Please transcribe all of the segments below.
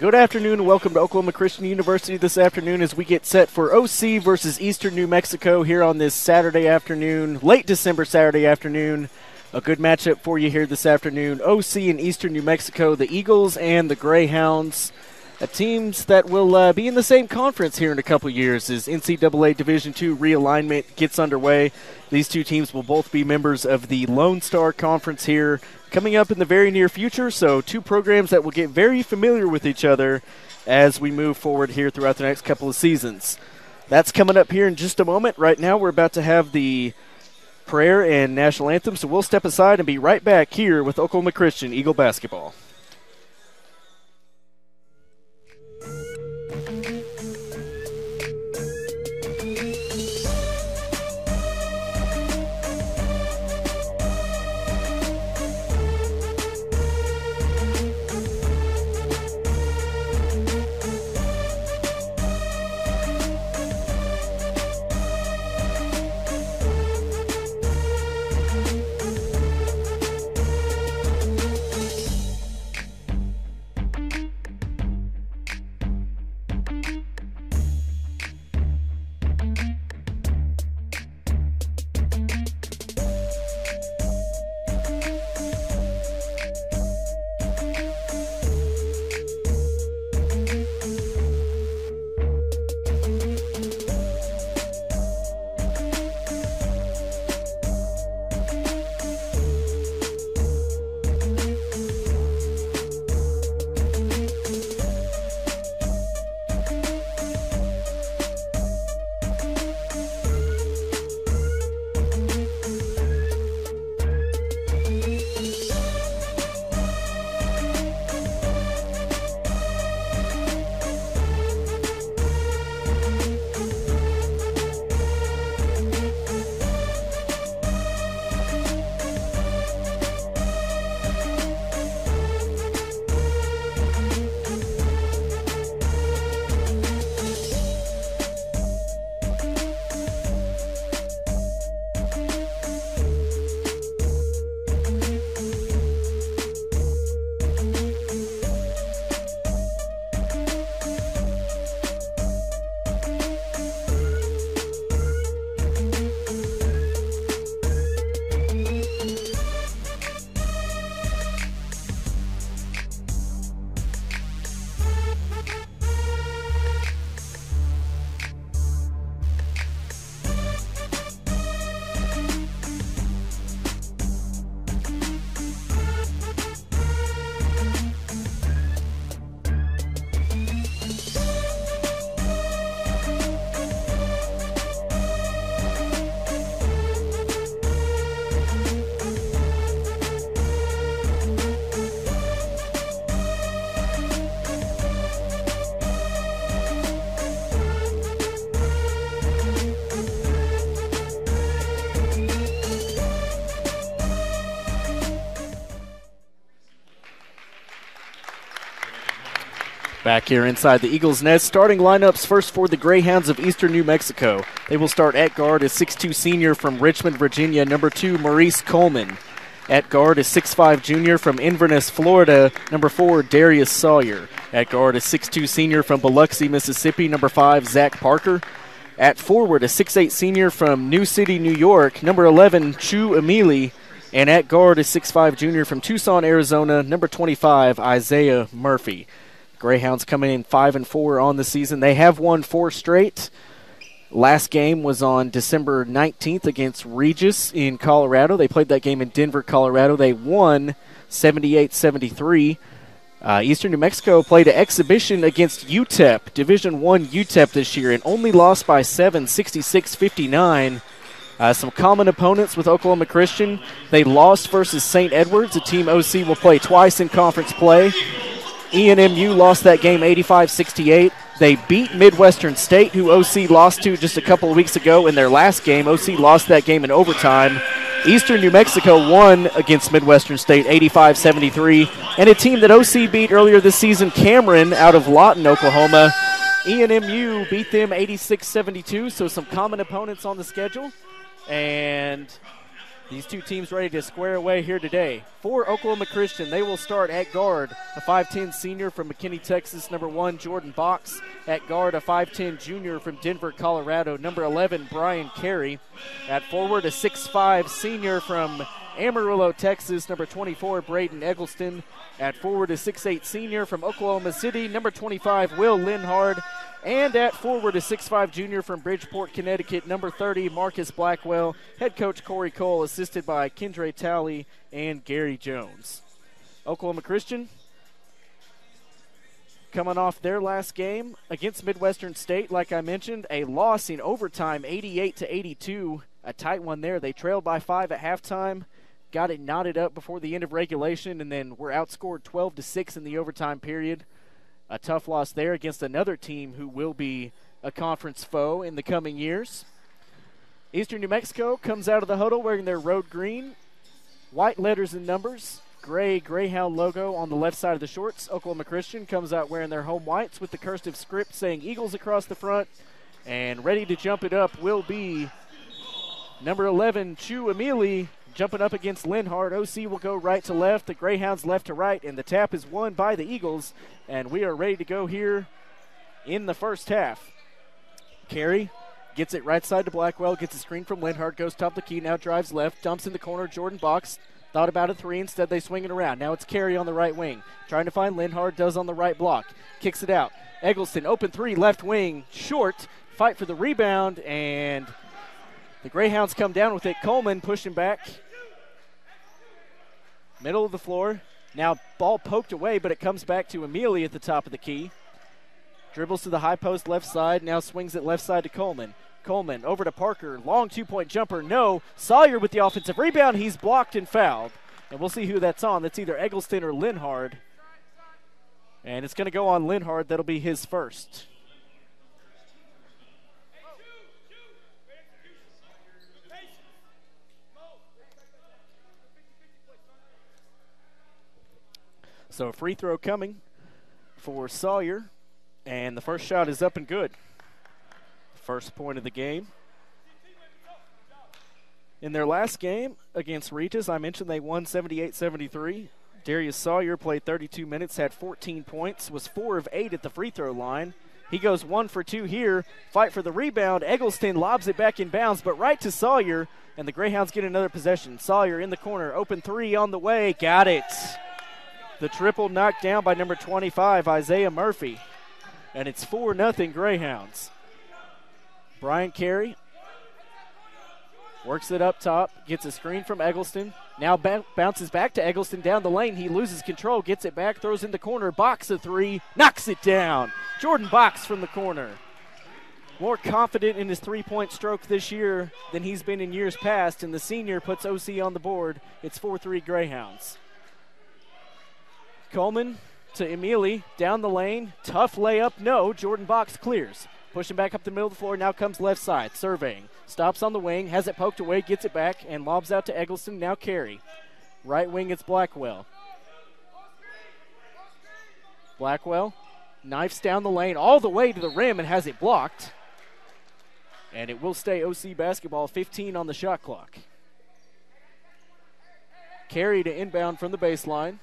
Good afternoon and welcome to Oklahoma Christian University this afternoon as we get set for OC versus Eastern New Mexico here on this Saturday afternoon, late December Saturday afternoon. A good matchup for you here this afternoon. OC and Eastern New Mexico, the Eagles and the Greyhounds, teams that will be in the same conference here in a couple years as NCAA Division II realignment gets underway. These two teams will both be members of the Lone Star Conference here coming up in the very near future, so two programs that will get very familiar with each other as we move forward here throughout the next couple of seasons. That's coming up here in just a moment. Right now we're about to have the prayer and national anthem, so we'll step aside and be right back here with Oklahoma Christian Eagle basketball. Back here inside the Eagles' nest, starting lineups first for the Greyhounds of Eastern New Mexico. They will start at guard as 6'2 senior from Richmond, Virginia, number 2, Maurice Coleman. At guard is 6'5 junior from Inverness, Florida, number 4, Darius Sawyer. At guard is 6'2 senior from Biloxi, Mississippi, number 5, Zach Parker. At forward is 6'8 senior from New City, New York, number 11, Chu Emili. And at guard is 6'5 junior from Tucson, Arizona, number 25, Isaiah Murphy. Greyhounds coming in 5-4 on the season. They have won 4 straight. Last game was on December 19th against Regis in Colorado. They played that game in Denver, Colorado. They won 78-73. Eastern New Mexico played an exhibition against UTEP, Division I UTEP this year, and only lost by 7, 66-59. Some common opponents with Oklahoma Christian. They lost versus St. Edwards, a team OC will play twice in conference play. ENMU lost that game 85-68. They beat Midwestern State, who OC lost to just a couple of weeks ago in their last game. OC lost that game in overtime. Eastern New Mexico won against Midwestern State 85-73. And a team that OC beat earlier this season, Cameron, out of Lawton, Oklahoma. ENMU beat them 86-72, so some common opponents on the schedule. And These two teams ready to square away here today. For Oklahoma Christian, they will start at guard, a 5'10 senior from McKinney, Texas, number 1, Jordan Box. At guard, a 5'10 junior from Denver, Colorado, number 11, Brian Carey. At forward, a 6'5 senior from Amarillo, Texas, number 24, Braden Eggleston. At forward, a 6'8 senior from Oklahoma City, number 25, Will Linhard. And at forward, a 6'5 junior from Bridgeport, Connecticut, number 30, Marcus Blackwell. Head coach Corey Cole, assisted by Kendra Talley and Gary Jones. Oklahoma Christian coming off their last game against Midwestern State, like I mentioned, a loss in overtime, 88-82, a tight one there. They trailed by 5 at halftime, got it knotted up before the end of regulation, and then were outscored 12-6 in the overtime period. A tough loss there against another team who will be a conference foe in the coming years. Eastern New Mexico comes out of the huddle wearing their road green, white letters and numbers, gray Greyhound logo on the left side of the shorts. Oklahoma Christian comes out wearing their home whites with the cursive script saying Eagles across the front. And ready to jump it up will be number 11, Chu Emili, jumping up against Linhard. OC will go right to left, the Greyhounds left to right, and the tap is won by the Eagles. And we are ready to go here in the first half. Carey gets it right side to Blackwell, gets a screen from Linhard, goes top of the key, now drives left, dumps in the corner, Jordan Box. Thought about a three, instead they swing it around. Now it's Carey on the right wing, trying to find Linhard, does on the right block. Kicks it out. Eggleston, open three, left wing, short. Fight for the rebound, and the Greyhounds come down with it. Coleman pushing back. Middle of the floor. Now ball poked away, but it comes back to Emili at the top of the key. Dribbles to the high post left side. Now swings it left side to Coleman. Coleman over to Parker. Long two-point jumper. No. Sawyer with the offensive rebound. He's blocked and fouled. And we'll see who that's on. That's either Eggleston or Linhard. And it's going to go on Linhard. That'll be his first. So a free throw coming for Sawyer, and the first shot is up and good. First point of the game. In their last game against Regis, I mentioned they won 78-73. Darius Sawyer played 32 minutes, had 14 points, was 4 of 8 at the free throw line. He goes 1 for 2 here. Fight for the rebound. Eggleston lobs it back in bounds, but right to Sawyer, and the Greyhounds get another possession. Sawyer in the corner, open three on the way, got it. The triple knocked down by number 25, Isaiah Murphy. And it's 4-0 Greyhounds. Brian Carey works it up top, gets a screen from Eggleston. Now bounces back to Eggleston down the lane. He loses control, gets it back, throws in the corner. Box a three, knocks it down. Jordan Box from the corner. More confident in his three-point stroke this year than he's been in years past, and the senior puts OC on the board. It's 4-3 Greyhounds. Coleman to Emili, down the lane, tough layup, no, Jordan Box clears. Pushing back up the middle of the floor, now comes left side, surveying. Stops on the wing, has it poked away, gets it back, and lobs out to Eggleston, now Carey. Right wing, it's Blackwell. Blackwell knifes down the lane all the way to the rim and has it blocked. And it will stay OC basketball, 15 on the shot clock. Carey to inbound from the baseline.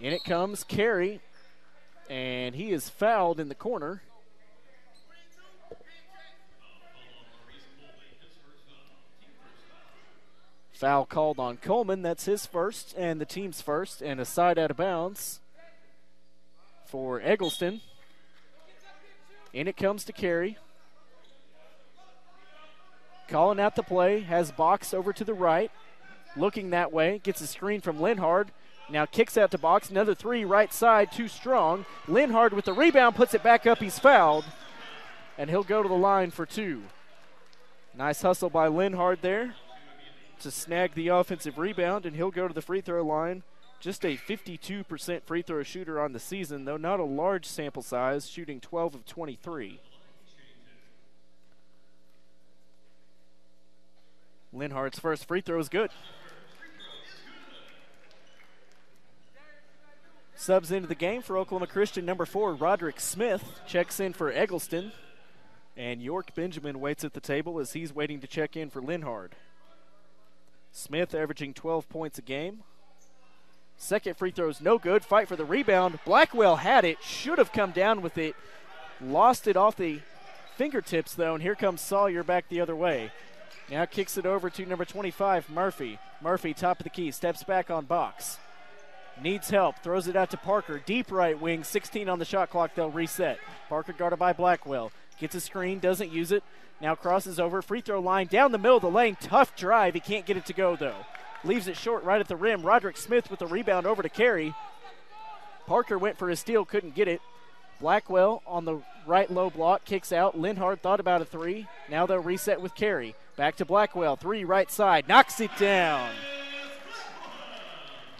In it comes Carey, and he is fouled in the corner. Foul called on Coleman. That's his first and the team's first, and a side out of bounds for Eggleston. In it comes to Carey. Calling out the play, has Box over to the right. Looking that way, gets a screen from Linhard. Now kicks out to Box, another three right side, too strong. Linhard with the rebound, puts it back up, he's fouled. And he'll go to the line for two. Nice hustle by Linhard there to snag the offensive rebound, and he'll go to the free throw line. Just a 52% free throw shooter on the season, though not a large sample size, shooting 12 of 23. Linhard's first free throw is good. Subs into the game for Oklahoma Christian, number 4, Roderick Smith checks in for Eggleston. And York Benjamin waits at the table as he's waiting to check in for Linhard. Smith averaging 12 points a game. Second free throw's no good. Fight for the rebound. Blackwell had it. Should have come down with it. Lost it off the fingertips, though, and here comes Sawyer back the other way. Now kicks it over to number 25, Murphy. Murphy, top of the key, steps back on box. Needs help. Throws it out to Parker. Deep right wing. 16 on the shot clock. They'll reset. Parker guarded by Blackwell. Gets a screen. Doesn't use it. Now crosses over. Free throw line down the middle of the lane. Tough drive. He can't get it to go, though. Leaves it short right at the rim. Roderick Smith with the rebound over to Carey. Parker went for a steal. Couldn't get it. Blackwell on the right low block. Kicks out. Linhard thought about a three. Now they'll reset with Carey. Back to Blackwell. Three right side. Knocks it down.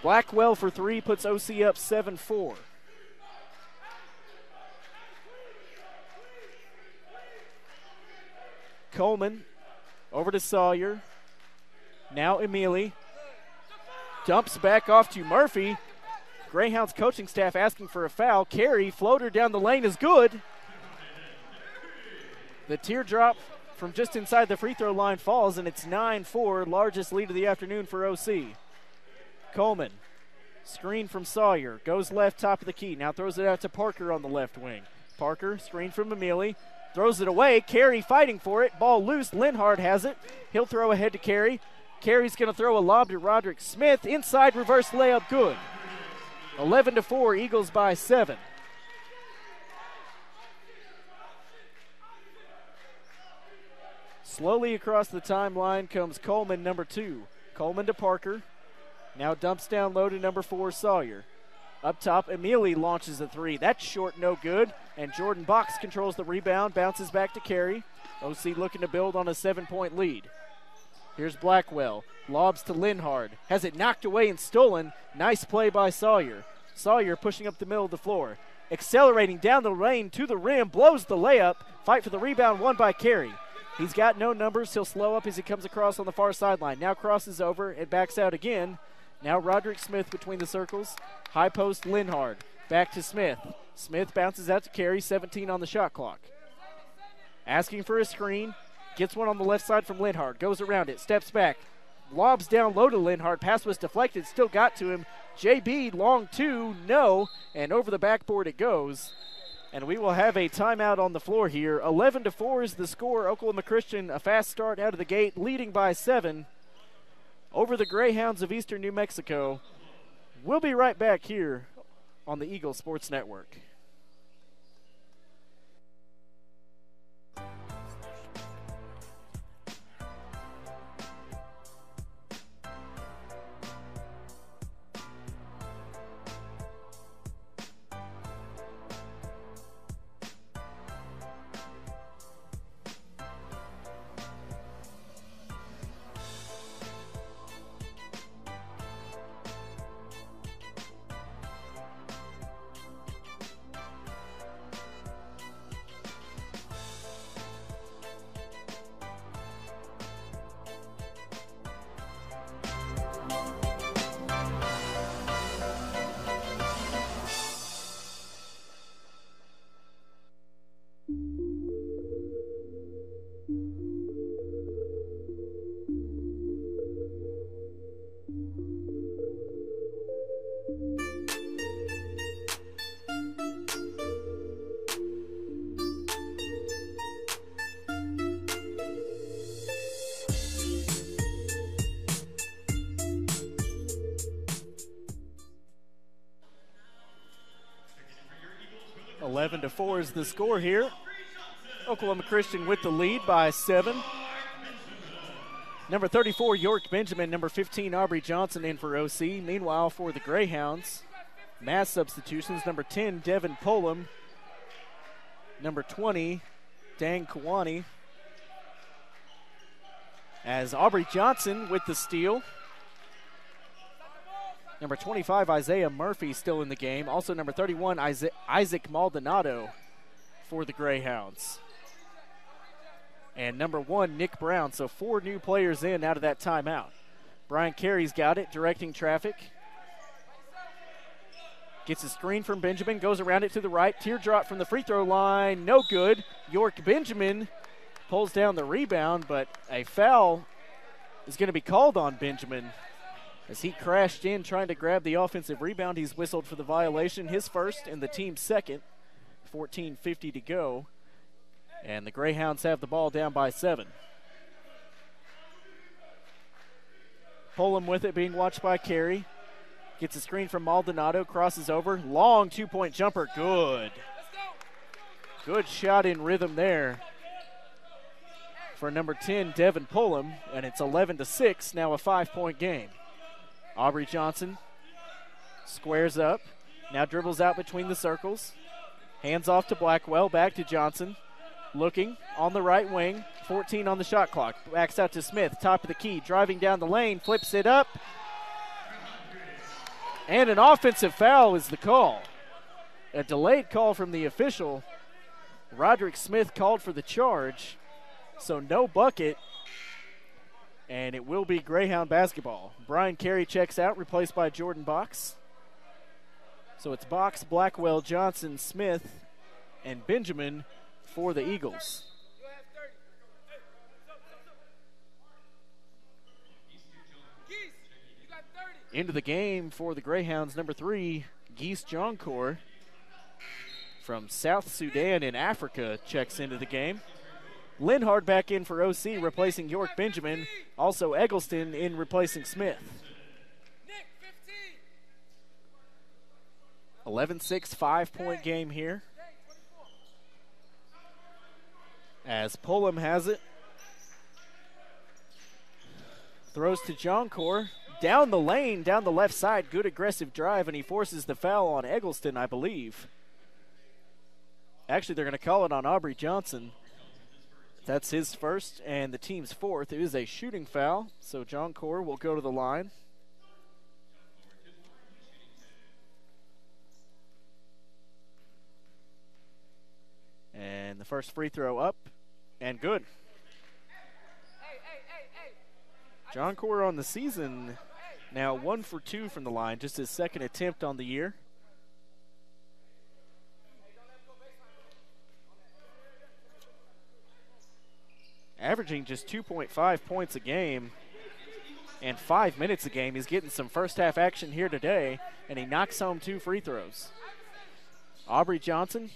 Blackwell for three puts OC up 7-4. Coleman over to Sawyer. Now Emili. Dumps back off to Murphy. Greyhounds coaching staff asking for a foul. Carey, floater down the lane is good. The teardrop from just inside the free throw line falls, and it's 9-4, largest lead of the afternoon for OC. Coleman, screen from Sawyer, goes left, top of the key. Now throws it out to Parker on the left wing. Parker, screen from Emili, throws it away. Carey fighting for it. Ball loose. Linhard has it. He'll throw ahead to Carey. Carey's going to throw a lob to Roderick Smith. Inside reverse layup, good. 11-4, Eagles by 7. Slowly across the timeline comes Coleman, number 2. Coleman to Parker. Now dumps down low to number 4, Sawyer. Up top, Emili launches a three. That's short, no good. And Jordan Box controls the rebound, bounces back to Carey. OC looking to build on a 7-point lead. Here's Blackwell. Lobs to Linhard. Has it knocked away and stolen. Nice play by Sawyer. Sawyer pushing up the middle of the floor. Accelerating down the lane to the rim. Blows the layup. Fight for the rebound, won by Carey. He's got no numbers. He'll slow up as he comes across on the far sideline. Now crosses over and backs out again. Now Roderick Smith between the circles. High post Linhard. Back to Smith. Smith bounces out to Carey. 17 on the shot clock. Asking for a screen. Gets one on the left side from Linhard. Goes around it. Steps back. Lobs down low to Linhard. Pass was deflected. Still got to him. JB long two. No. And over the backboard it goes. And we will have a timeout on the floor here. 11-4 is the score. Oklahoma Christian, a fast start out of the gate, leading by 7 over the Greyhounds of Eastern New Mexico. We'll be right back here on the Eagle Sports Network. Eleven to 4 is the score here. Oklahoma Christian with the lead by 7. Number 34, York Benjamin. Number 15, Aubrey Johnson in for OC. Meanwhile, for the Greyhounds, mass substitutions. Number 10, Devin Pullum. Number 20, Dan Kawani. As Aubrey Johnson with the steal. Number 25, Isaiah Murphy still in the game. Also number 31, Isaac Maldonado for the Greyhounds. And number 1, Nick Brown. So 4 new players in out of that timeout. Brian Carey's got it, directing traffic. Gets a screen from Benjamin, goes around it to the right. Teardrop from the free throw line, no good. York Benjamin pulls down the rebound, but a foul is going to be called on Benjamin as he crashed in trying to grab the offensive rebound. He's whistled for the violation, his first and the team's second. 14:50 to go, and the Greyhounds have the ball down by 7. Pullum with it, being watched by Carey. Gets a screen from Maldonado, crosses over. Long two-point jumper, good. Good shot in rhythm there for number 10, Devin Pullum, and it's 11-6, now a 5-point game. Aubrey Johnson squares up, now dribbles out between the circles. Hands off to Blackwell, back to Johnson. Looking on the right wing, 14 on the shot clock. Backs out to Smith, top of the key, driving down the lane, flips it up. And an offensive foul is the call. A delayed call from the official. Roderick Smith called for the charge, so no bucket. And it will be Greyhound basketball. Brian Carey checks out, replaced by Jordan Box. So it's Box, Blackwell, Johnson, Smith, and Benjamin for the Eagles. Into the game for the Greyhounds, number 3, Geese Jonkor from South Sudan in Africa checks into the game. Linhard back in for OC, replacing York Benjamin. Also Eggleston in replacing Smith. 11-6, 5-point game here. As Pullum has it. Throws to Jonkor. Down the lane, down the left side. Good aggressive drive, and he forces the foul on Eggleston, I believe. Actually, they're going to call it on Aubrey Johnson. That's his first and the team's fourth. It is a shooting foul, so Jonkor will go to the line. And the first free throw up and good. Jonkor on the season now 1 for 2 from the line, just his second attempt on the year. Averaging just 2.5 points a game and 5 minutes a game. He's getting some first half action here today, and he knocks home 2 free throws. Aubrey Johnson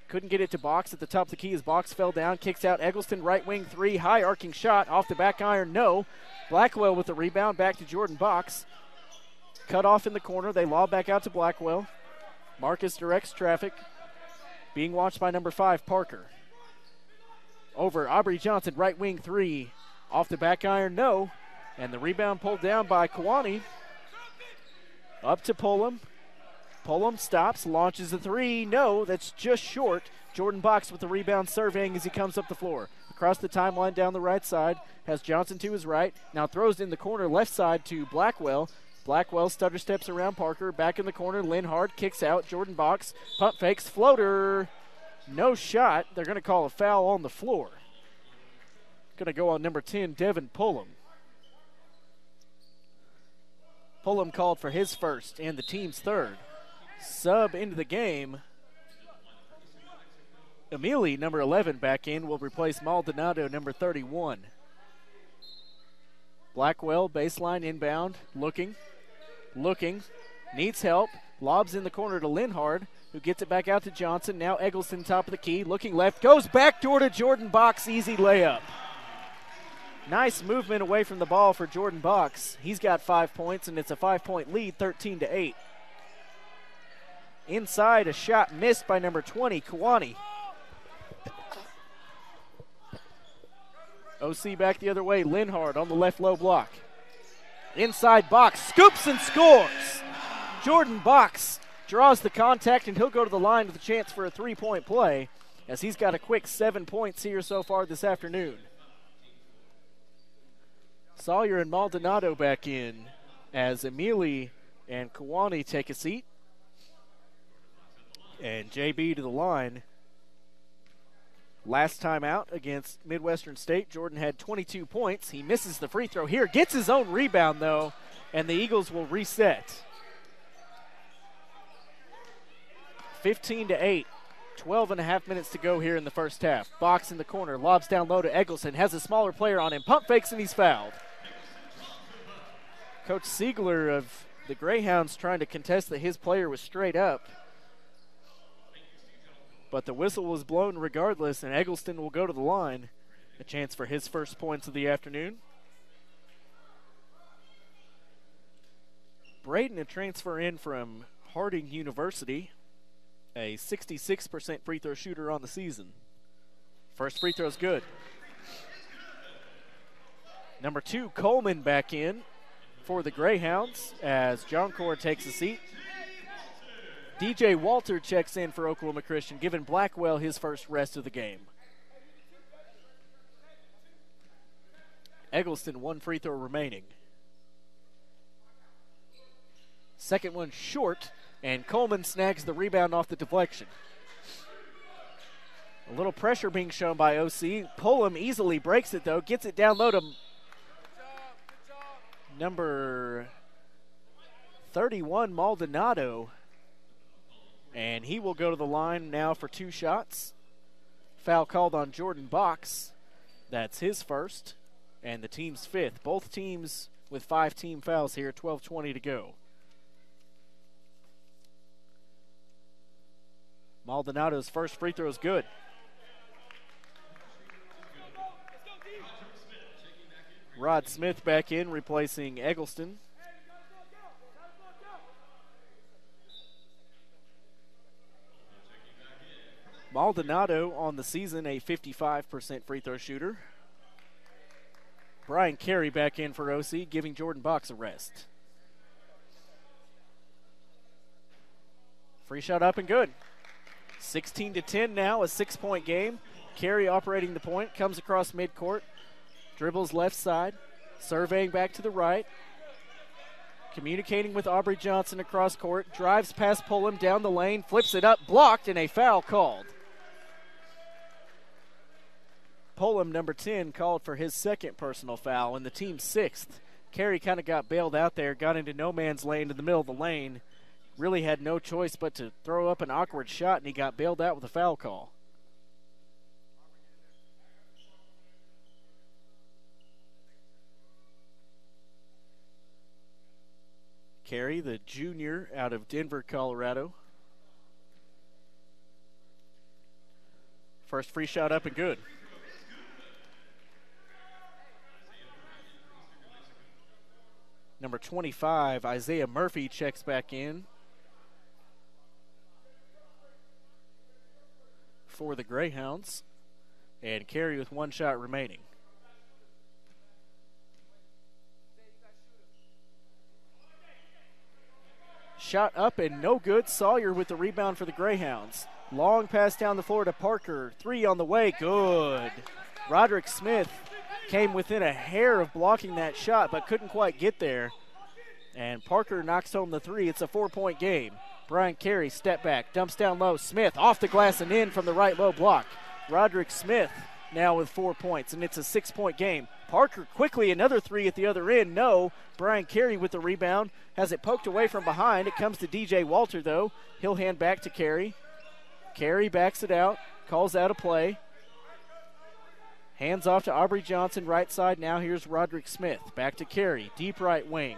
couldn't get it to Box at the top of the key as Box fell down, kicks out Eggleston, right wing 3, high arcing shot, off the back iron, no. Blackwell with the rebound, back to Jordan Box. Cut off in the corner, they lob back out to Blackwell. Marcus directs traffic, being watched by number 5, Parker. Over Aubrey Johnson, right wing 3, off the back iron, no. And the rebound pulled down by Kawani. Up to Pullum. Pullum stops, launches a 3, no, that's just short. Jordan Box with the rebound, surveying as he comes up the floor. Across the timeline down the right side, has Johnson to his right, now throws in the corner left side to Blackwell. Blackwell stutter steps around Parker, back in the corner, Linhard kicks out, Jordan Box, pump fakes, floater, no shot. They're going to call a foul on the floor. Going to go on number 10, Devin Pullum. Pullum called for his first and the team's third. Sub into the game. Emili, number 11, back in, will replace Maldonado, number 31. Blackwell, baseline inbound, looking, needs help, lobs in the corner to Linhard, who gets it back out to Johnson. Now Eggleston, top of the key, looking left, goes backdoor to Jordan Box, easy layup. Nice movement away from the ball for Jordan Box. He's got 5 points, and it's a 5-point lead, 13-8. Inside, a shot missed by number 20, Kawani. OC back the other way, Linhard on the left low block. Inside Box, scoops and scores. Jordan Box draws the contact, and he'll go to the line with a chance for a 3-point play, as he's got a quick 7 points here so far this afternoon. Sawyer and Maldonado back in as Emili and Kawani take a seat. And JB to the line. Last time out against Midwestern State, Jordan had 22 points. He misses the free throw here, gets his own rebound though, and the Eagles will reset. 15-8. 12 and a half minutes to go here in the first half. Box in the corner, lobs down low to Eggleston, has a smaller player on him, pump fakes, and he's fouled. Coach Siegler of the Greyhounds trying to contest that his player was straight up. But the whistle was blown regardless, and Eggleston will go to the line. A chance for his first points of the afternoon. Braden, a transfer in from Harding University, a 66% free throw shooter on the season. First free throw's good. Number 2, Coleman back in for the Greyhounds as John Core takes a seat. DJ Walter checks in for Oklahoma Christian, giving Blackwell his first rest of the game. Eggleston, 1 free throw remaining. Second one short, and Coleman snags the rebound off the deflection. A little pressure being shown by OC. Pullum easily breaks it, though. Gets it down low to number 31, Maldonado. And he will go to the line now for 2 shots. Foul called on Jordan Box. That's his first and the team's 5th. Both teams with 5 team fouls here, 12:20 to go. Maldonado's first free throw is good. Rod Smith back in, replacing Eggleston. Maldonado on the season, a 55% free throw shooter. Brian Carey back in for OC, giving Jordan Box a rest. Free shot up and good. 16-10 now, a 6-point game. Carey operating the point, comes across midcourt, dribbles left side, surveying back to the right, communicating with Aubrey Johnson across court, drives past Pullum down the lane, flips it up, blocked, and a foul called. Pullum, number 10, called for his second personal foul, and the team's 6th. Carey kind of got bailed out there, got into no man's lane in the middle of the lane. Really had no choice but to throw up an awkward shot, and he got bailed out with a foul call. Carey, the junior out of Denver, Colorado. First free shot up and good. Number 25, Isaiah Murphy, checks back in for the Greyhounds. And Carey with 1 shot remaining. Shot up and no good. Sawyer with the rebound for the Greyhounds. Long pass down the floor to Parker. 3 on the way. Good. Roderick Smith came within a hair of blocking that shot, but couldn't quite get there. And Parker knocks home the 3. It's a 4-point game. Brian Carey, step back, dumps down low. Smith off the glass and in from the right low block. Roderick Smith now with 4 points, and it's a 6-point game. Parker quickly, another 3 at the other end. No. Brian Carey with the rebound. Has it poked away from behind. It comes to DJ Walter, though. He'll hand back to Carey. Carey backs it out, calls out a play. Hands off to Aubrey Johnson, right side. Now here's Roderick Smith. Back to Carey, deep right wing.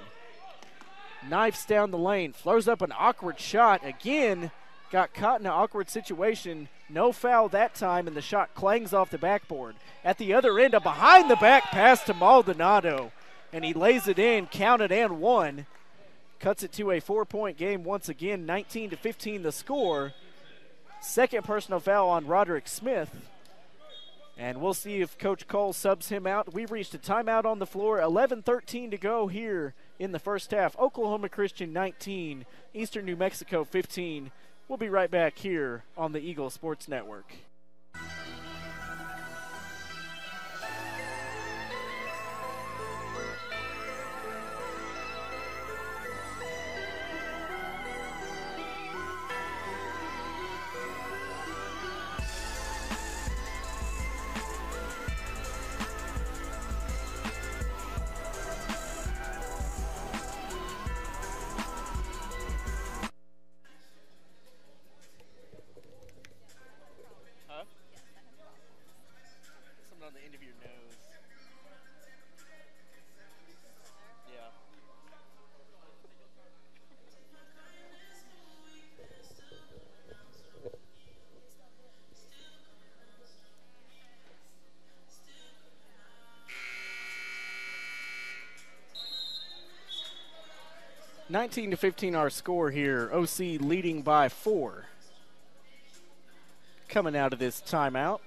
Knifes down the lane, flows up an awkward shot. Again, got caught in an awkward situation. No foul that time, and the shot clangs off the backboard. At the other end, a behind-the-back pass to Maldonado, and he lays it in, counted and one. Cuts it to a 4-point game once again, 19-15 the score. Second personal foul on Roderick Smith. And we'll see if Coach Cole subs him out. We've reached a timeout on the floor. 11:13 to go here in the first half. Oklahoma Christian 19, Eastern New Mexico 15. We'll be right back here on the Eagle Sports Network. 19-15 our score here. OC leading by 4. Coming out of this timeout.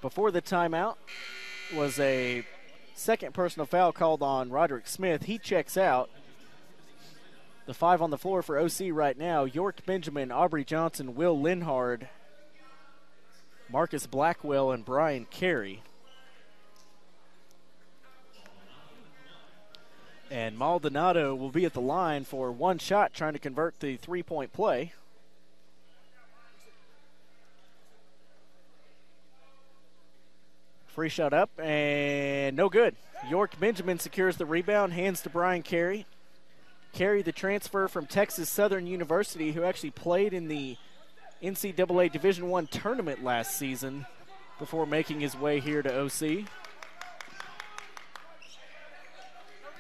Before the timeout was a second personal foul called on Roderick Smith. He checks out. The 5 on the floor for OC right now: York Benjamin, Aubrey Johnson, Will Linhard, Marcus Blackwell, and Brian Carey. And Maldonado will be at the line for one shot, trying to convert the three-point play. Free shot up, and no good. York Benjamin secures the rebound, hands to Brian Carey. Carey, the transfer from Texas Southern University, who actually played in the NCAA Division I tournament last season before making his way here to OC.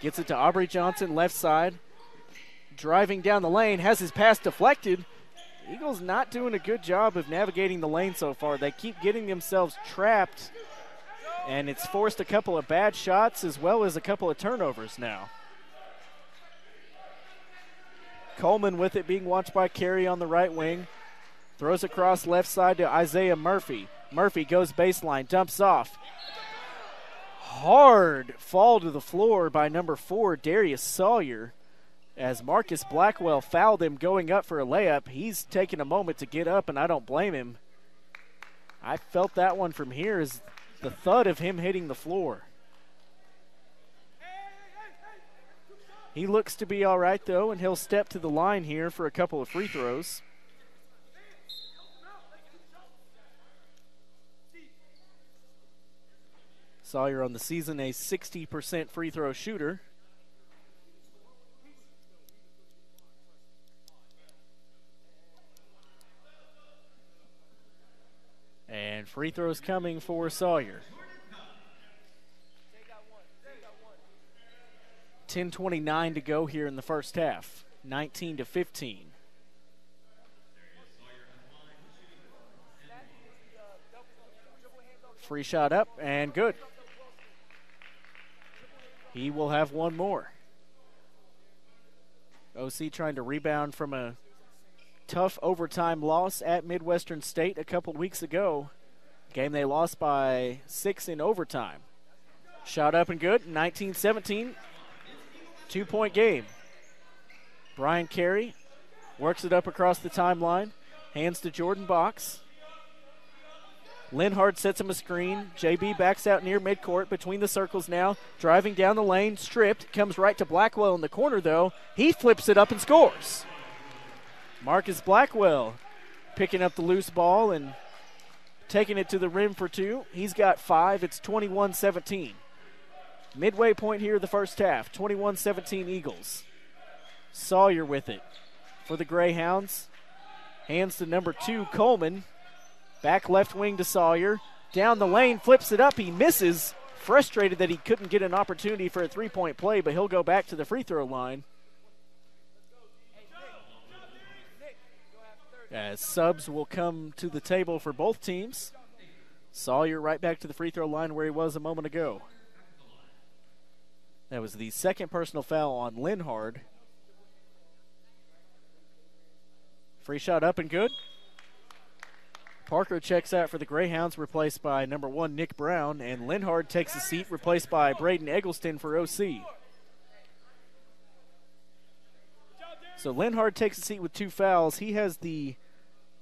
Gets it to Aubrey Johnson, left side. Driving down the lane, has his pass deflected. Eagles not doing a good job of navigating the lane so far. They keep getting themselves trapped, and it's forced a couple of bad shots as well as a couple of turnovers now. Coleman with it, being watched by Carey on the right wing. Throws across left side to Isaiah Murphy. Murphy goes baseline, dumps off. Hard fall to the floor by number 4, Darius Sawyer, as Marcus Blackwell fouled him going up for a layup. He's taking a moment to get up, and I don't blame him. I felt that one from here as the thud of him hitting the floor. He looks to be all right, though, and he'll step to the line here for a couple of free throws. Sawyer on the season a 60% free throw shooter. And free throws coming for Sawyer. 10:29 to go here in the first half. 19-15. Free shot up and good. He will have one more. OC trying to rebound from a tough overtime loss at Midwestern State a couple weeks ago. Game they lost by 6 in overtime. Shot up and good. 19-17. 2-point game. Brian Carey works it up across the timeline. Hands to Jordan Box. Linhard sets him a screen. JB backs out near midcourt between the circles now. Driving down the lane, stripped. Comes right to Blackwell in the corner, though. He flips it up and scores. Marcus Blackwell picking up the loose ball and taking it to the rim for 2. He's got 5. It's 21-17. Midway point here of the first half. 21-17 Eagles. Sawyer with it for the Greyhounds. Hands to number 2, Coleman. Back left wing to Sawyer. Down the lane, flips it up. He misses. Frustrated that he couldn't get an opportunity for a three-point play, but he'll go back to the free throw line. As subs will come to the table for both teams. Sawyer right back to the free throw line where he was a moment ago. That was the second personal foul on Linhard. Free shot up and good. Parker checks out for the Greyhounds, replaced by number 1, Nick Brown, and Linhard takes a seat, replaced by Braden Eggleston for OC. So Linhard takes a seat with 2 fouls. He has the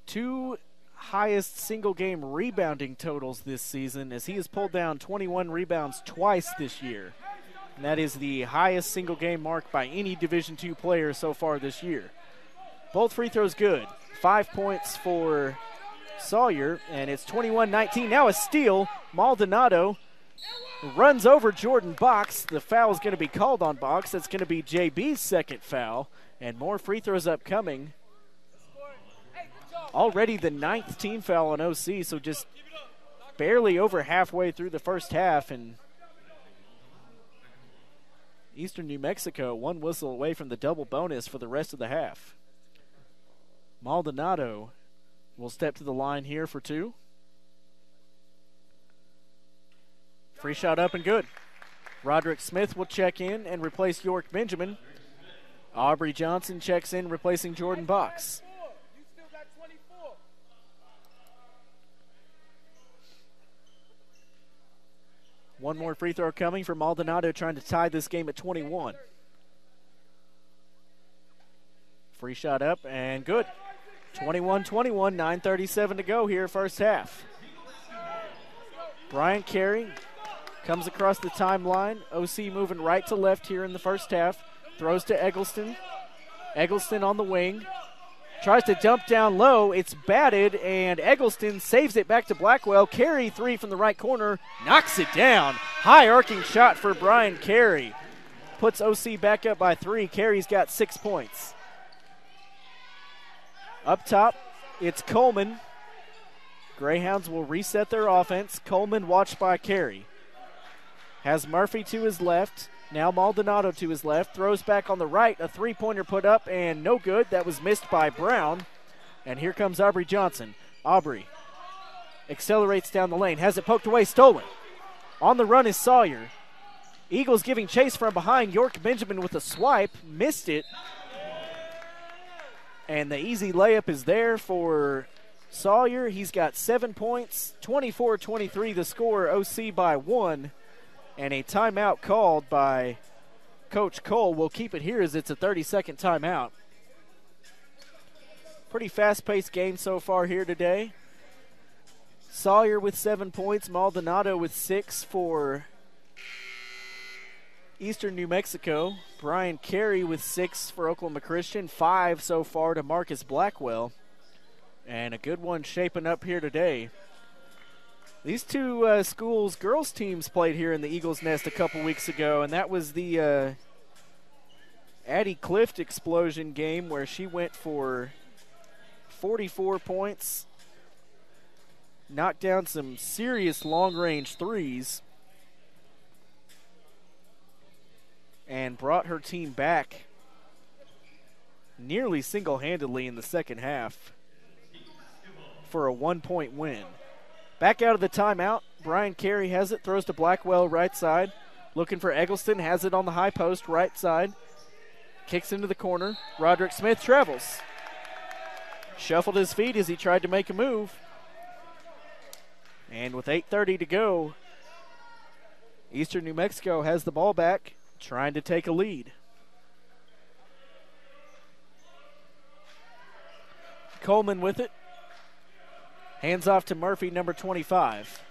2 highest single-game rebounding totals this season, as he has pulled down 21 rebounds twice this year. And that is the highest single-game mark by any Division II player so far this year. Both free throws good. 5 points for Sawyer, and it's 21-19. Now a steal. Maldonado runs over Jordan Box. The foul is going to be called on Box. That's going to be JB's second foul, and more free throws upcoming. Already the 9th team foul on OC, so just barely over halfway through the first half, and Eastern New Mexico 1 whistle away from the double bonus for the rest of the half. Maldonado will step to the line here for 2. Free shot up and good. Roderick Smith will check in and replace York Benjamin. Aubrey Johnson checks in, replacing Jordan Box. One more free throw coming from Maldonado, trying to tie this game at 21. Free shot up and good. 21-21, 9:37 to go here, first half. Brian Carey comes across the timeline. OC moving right to left here in the first half. Throws to Eggleston. Eggleston on the wing. Tries to dump down low. It's batted, and Eggleston saves it back to Blackwell. Carey, three from the right corner, knocks it down. High arcing shot for Brian Carey. Puts OC back up by 3. Carey's got 6 points. Up top, it's Coleman. Greyhounds will reset their offense. Coleman watched by Carey. Has Murphy to his left. Now Maldonado to his left. Throws back on the right. A three-pointer put up and no good. That was missed by Brown. And here comes Aubrey Johnson. Aubrey accelerates down the lane. Has it poked away. Stolen. On the run is Sawyer. Eagles giving chase from behind. York Benjamin with a swipe. Missed it. And the easy layup is there for Sawyer. He's got 7 points. 24-23 the score. OC by 1. And a timeout called by Coach Cole. We'll keep it here as it's a 30-second timeout. Pretty fast-paced game so far here today. Sawyer with 7 points. Maldonado with 6 for Eastern New Mexico. Brian Carey with 6 for Oklahoma Christian. 5 so far to Marcus Blackwell. And a good one shaping up here today. These two schools' girls' teams played here in the Eagles Nest a couple weeks ago, and that was the Addie Clift explosion game where she went for 44 points, knocked down some serious long-range threes, and brought her team back nearly single-handedly in the second half for a 1-point win. Back out of the timeout. Brian Carey has it, throws to Blackwell right side. Looking for Eggleston, has it on the high post right side. Kicks into the corner. Roderick Smith travels. Shuffled his feet as he tried to make a move. And with 8:30 to go, Eastern New Mexico has the ball back, trying to take a lead. Coleman with it. Hands off to Murphy, number 25.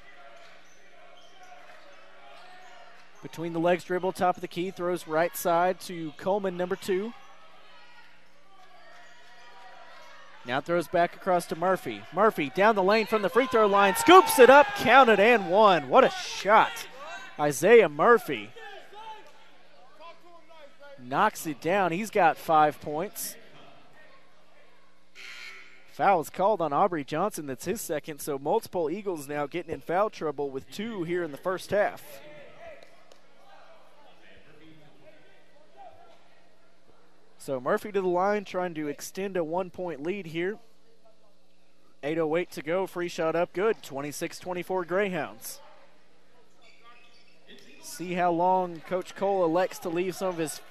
Between the legs dribble, top of the key, throws right side to Coleman, number 2. Now throws back across to Murphy. Murphy down the lane from the free throw line, scoops it up, counted and one. What a shot. Isaiah Murphy knocks it down. He's got 5 points. Foul is called on Aubrey Johnson. That's his second, so multiple Eagles now getting in foul trouble with 2 here in the first half. So Murphy to the line, trying to extend a 1-point lead here. 8:08 to go, free shot up, good. 26-24 Greyhounds. See how long Coach Cole elects to leave some of his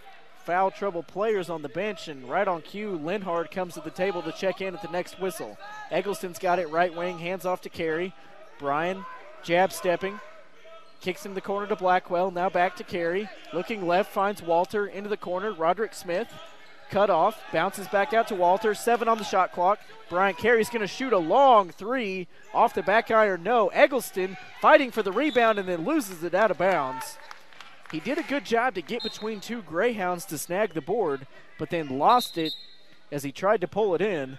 foul trouble players on the bench, and right on cue, Linhard comes to the table to check in at the next whistle. Eggleston's got it right wing, hands off to Carey. Brian jab stepping, kicks in the corner to Blackwell, now back to Carey. Looking left, finds Walter into the corner. Roderick Smith, cut off, bounces back out to Walter. 7 on the shot clock. Brian Carey's going to shoot a long 3 off the back iron. No, Eggleston fighting for the rebound and then loses it out of bounds. He did a good job to get between 2 Greyhounds to snag the board, but then lost it as he tried to pull it in.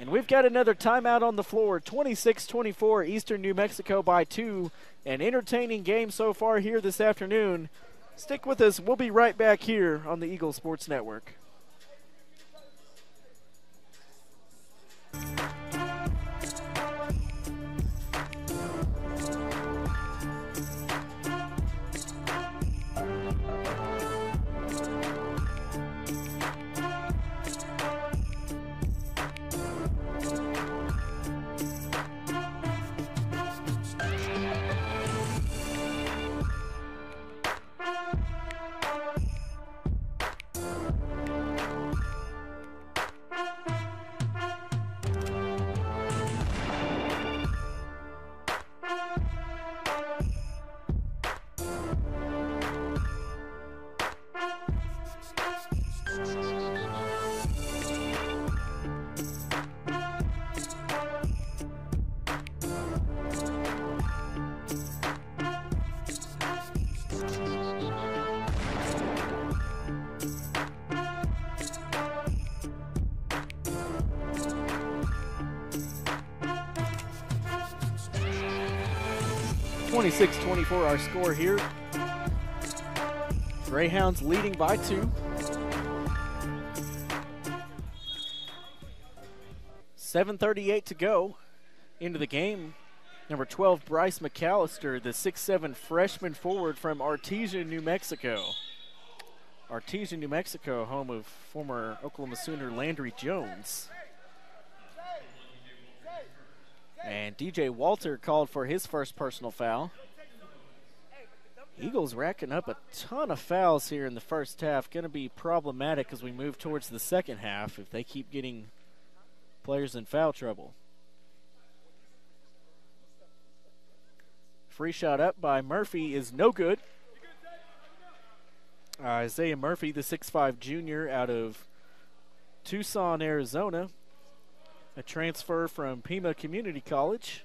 And we've got another timeout on the floor. 26-24, Eastern New Mexico by 2. An entertaining game so far here this afternoon. Stick with us. We'll be right back here on the Eagle Sports Network. 26-24 our score here. Greyhounds leading by 2. 7:38 to go into the game. Number 12, Bryce McAllister, the 6'7" freshman forward from Artesia, New Mexico. Artesia, New Mexico, home of former Oklahoma Sooner Landry Jones. And DJ Walter called for his first personal foul. Eagles racking up a ton of fouls here in the first half. Going to be problematic as we move towards the second half if they keep getting players in foul trouble. Free shot up by Murphy is no good. Isaiah Murphy, the 6'5" junior out of Tucson, Arizona. A transfer from Pima Community College.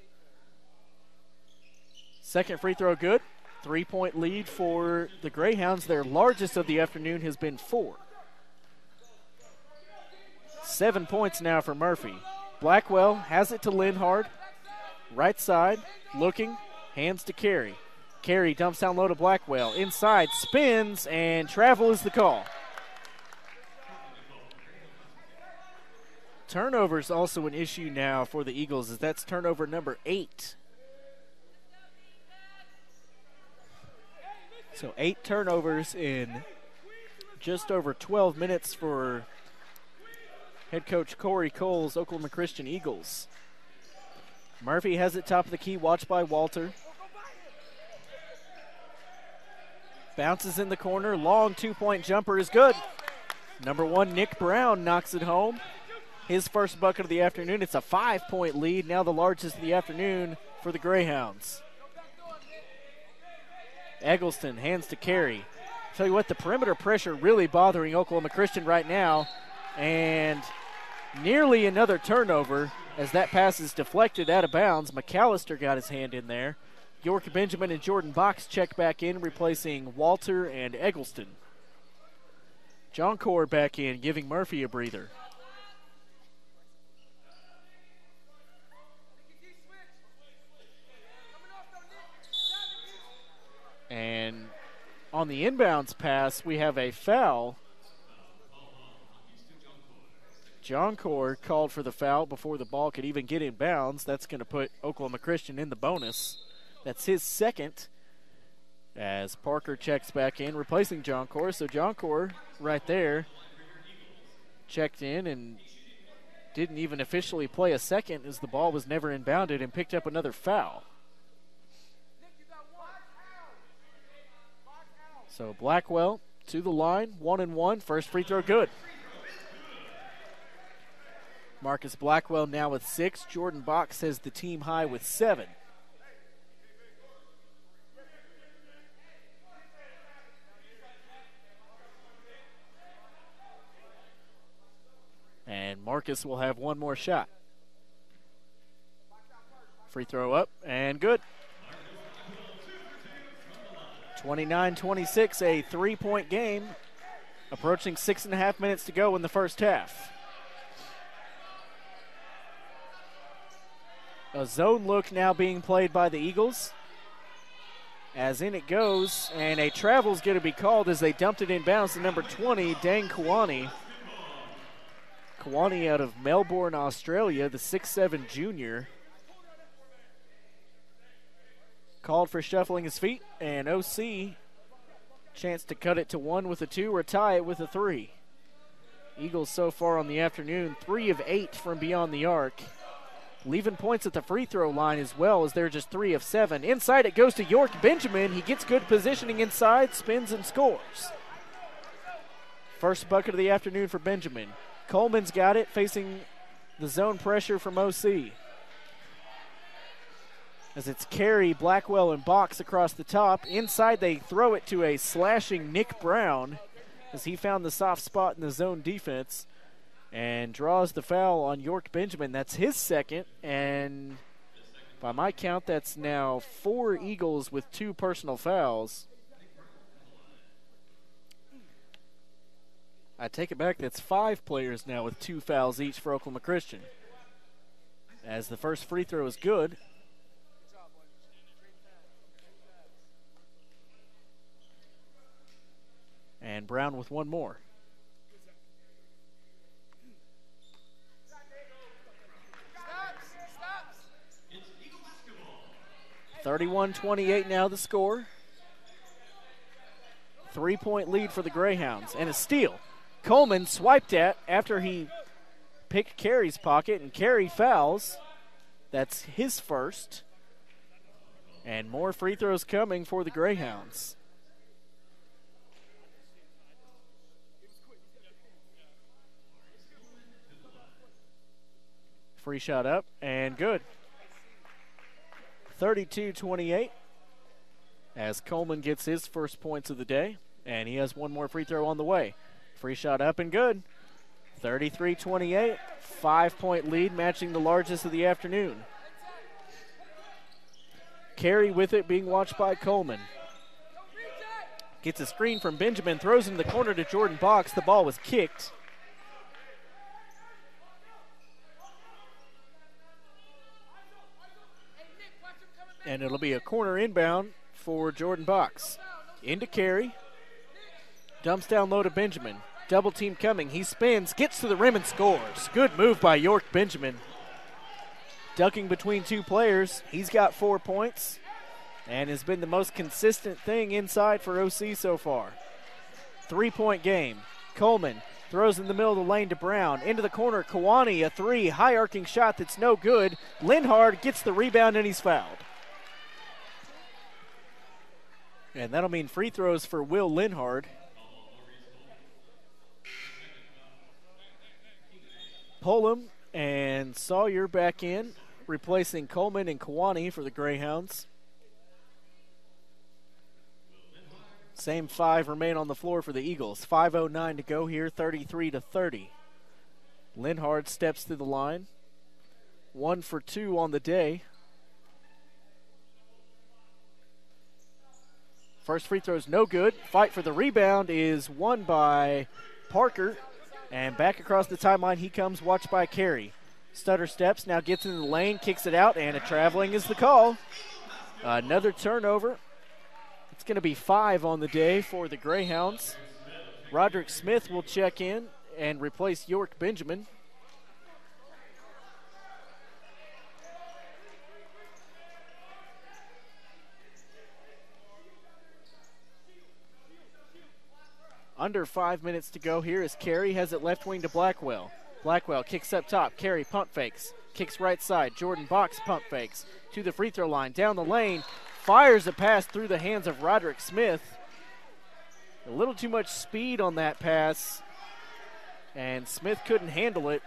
Second free throw good. 3-point lead for the Greyhounds. Their largest of the afternoon has been 4. 7 points now for Murphy. Blackwell has it to Linhard. Right side, looking, hands to Carey. Carey dumps down low to Blackwell. Inside, spins, and travel is the call. Turnovers also an issue now for the Eagles, as that's turnover number 8. So 8 turnovers in just over 12 minutes for head coach Corey Cole's Oklahoma Christian Eagles. Murphy has it top of the key, watched by Walter. Bounces in the corner, long 2-point jumper is good. Number 1, Nick Brown knocks it home. His first bucket of the afternoon. It's a 5-point lead, now the largest of the afternoon for the Greyhounds. Eggleston hands to Carey. Tell you what, the perimeter pressure really bothering Oklahoma Christian right now. And nearly another turnover as that pass is deflected out of bounds. McAllister got his hand in there. York Benjamin and Jordan Box check back in, replacing Walter and Eggleston. John Core back in, giving Murphy a breather. And on the inbounds pass, we have a foul. John Core called for the foul before the ball could even get in bounds. That's going to put Oklahoma Christian in the bonus. That's his second, as Parker checks back in, replacing John Core. So John Core right there checked in and didn't even officially play a second, as the ball was never inbounded, and picked up another foul. So Blackwell to the line, 1-1, first free throw good. Marcus Blackwell now with 6. Jordan Box has the team high with 7. And Marcus will have one more shot. Free throw up and good. 29-26, a 3-point game. Approaching 6.5 minutes to go in the first half. A zone look now being played by the Eagles. As in it goes, and a travel's going to be called as they dumped it in bounds to number 20, Dang Kawani. Kawani out of Melbourne, Australia, the 6'7" junior. Called for shuffling his feet, and OC chance to cut it to 1 with a 2 or tie it with a 3. Eagles so far on the afternoon, 3 of 8 from beyond the arc. Leaving points at the free throw line as well, as they're just 3 of 7. Inside it goes to York Benjamin. He gets good positioning inside, spins and scores. First bucket of the afternoon for Benjamin. Coleman's got it, facing the zone pressure from OC. As it's Carey, Blackwell, and Box across the top. Inside they throw it to a slashing Nick Brown. as he found the soft spot in the zone defense and draws the foul on York Benjamin. That's his second, and by my count, that's now 4 Eagles with 2 personal fouls. I take it back, that's 5 players now with 2 fouls each for Oklahoma Christian. As the first free throw is good. And Brown with one more. It's Eagle basketball. 31-28 now the score. 3-point lead for the Greyhounds. And a steal. Coleman swiped at after he picked Carey's pocket, and Carey fouls. That's his first. And more free throws coming for the Greyhounds. Free shot up and good. 32-28 as Coleman gets his first points of the day, and he has one more free throw on the way. Free shot up and good. 33-28, 5-point lead, matching the largest of the afternoon. Carey with it, being watched by Coleman. Gets a screen from Benjamin, throws into the corner to Jordan Box. The ball was kicked. And it'll be a corner inbound for Jordan Box. Into Carey. Dumps down low to Benjamin. Double team coming. He spins, gets to the rim and scores. Good move by York Benjamin. Ducking between 2 players. He's got 4 points and has been the most consistent thing inside for OC so far. 3-point game. Coleman throws in the middle of the lane to Brown. Into the corner, Kawani, a 3. High arcing shot that's no good. Linhard gets the rebound and he's fouled. And that'll mean free throws for Will Linhard. Pullum and Sawyer back in, replacing Coleman and Kawani for the Greyhounds. Same 5 remain on the floor for the Eagles. 5:09 to go here, 33-30. Linhard steps to the line. 1 for 2 on the day. First free throw is no good. Fight for the rebound is won by Parker. And back across the timeline he comes, watched by Carey. Stutter steps, now gets into the lane, kicks it out, and a traveling is the call. Another turnover. It's going to be 5 on the day for the Greyhounds. Roderick Smith will check in and replace York Benjamin. Under 5 minutes to go here as Carey has it left wing to Blackwell. Blackwell kicks up top. Carey pump fakes. Kicks right side. Jordan Box pump fakes to the free throw line. Down the lane. Fires a pass through the hands of Roderick Smith. A little too much speed on that pass, and Smith couldn't handle it.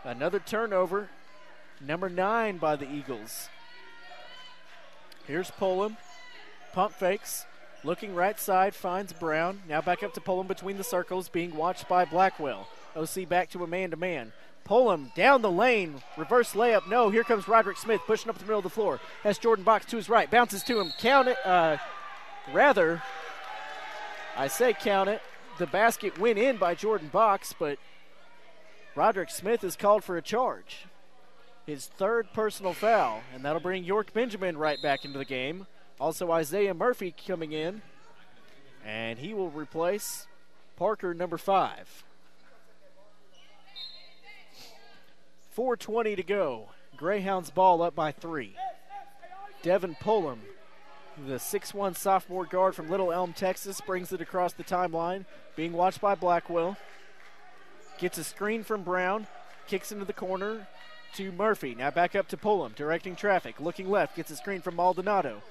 Another turnover. Number 9 by the Eagles. Here's Pullum. Pump fakes. Looking right side, finds Brown. Now back up to Pullum between the circles, being watched by Blackwell. OC back to a man-to-man. Pullum down the lane, reverse layup. No, here comes Roderick Smith pushing up the middle of the floor. Has Jordan Box to his right, bounces to him. Count it. I say count it. The basket went in by Jordan Box, but Roderick Smith is called for a charge. His 3rd personal foul, and that'll bring York Benjamin right back into the game. Also Isaiah Murphy coming in, and he will replace Parker, number 5. 4:20 to go. Greyhounds ball up by 3. Devin Pullum, the 6'1 sophomore guard from Little Elm, Texas, brings it across the timeline, being watched by Blackwell. Gets a screen from Brown, kicks into the corner to Murphy. Now back up to Pullum, directing traffic. Looking left, gets a screen from Maldonado.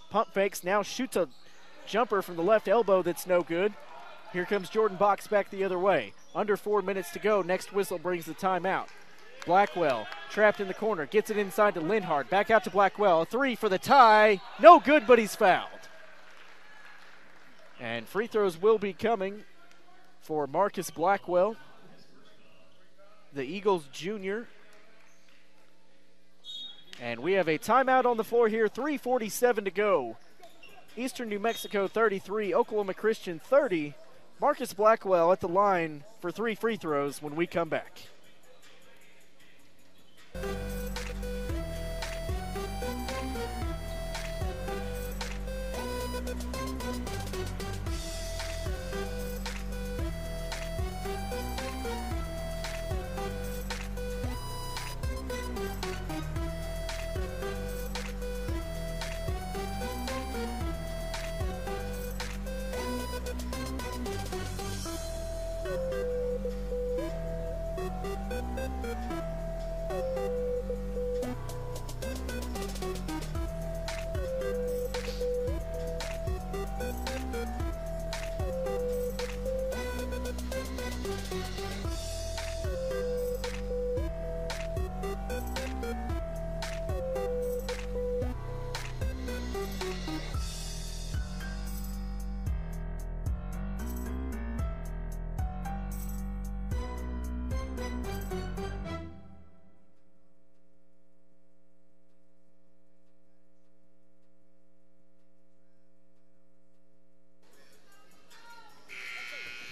Pump fakes, now shoots a jumper from the left elbow that's no good. Here comes Jordan Box back the other way. Under 4 minutes to go. Next whistle brings the timeout. Blackwell trapped in the corner, gets it inside to Linhard. Back out to Blackwell. A 3 for the tie. No good, but he's fouled. And free throws will be coming for Marcus Blackwell, the Eagles junior. And we have a timeout on the floor here, 3:47 to go. Eastern New Mexico 33, Oklahoma Christian 30. Marcus Blackwell at the line for 3 free throws when we come back.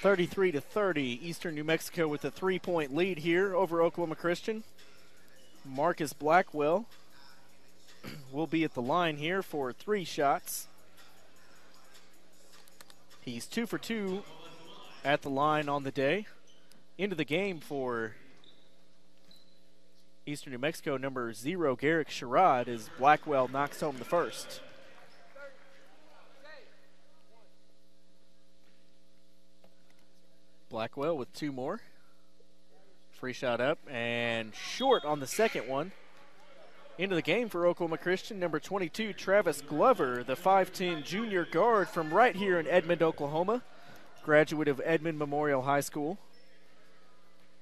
(33-30), Eastern New Mexico with a 3-point lead here over Oklahoma Christian. Marcus Blackwell will be at the line here for 3 shots. He's 2 for 2 at the line on the day. Into the game for Eastern New Mexico, number 0, Garrick Sherrod, as Blackwell knocks home the first. Blackwell with 2 more. Free shot up and short on the second one. Into the game for Oklahoma Christian, number 22, Travis Glover, the 5'10 junior guard from right here in Edmond, Oklahoma, graduate of Edmond Memorial High School.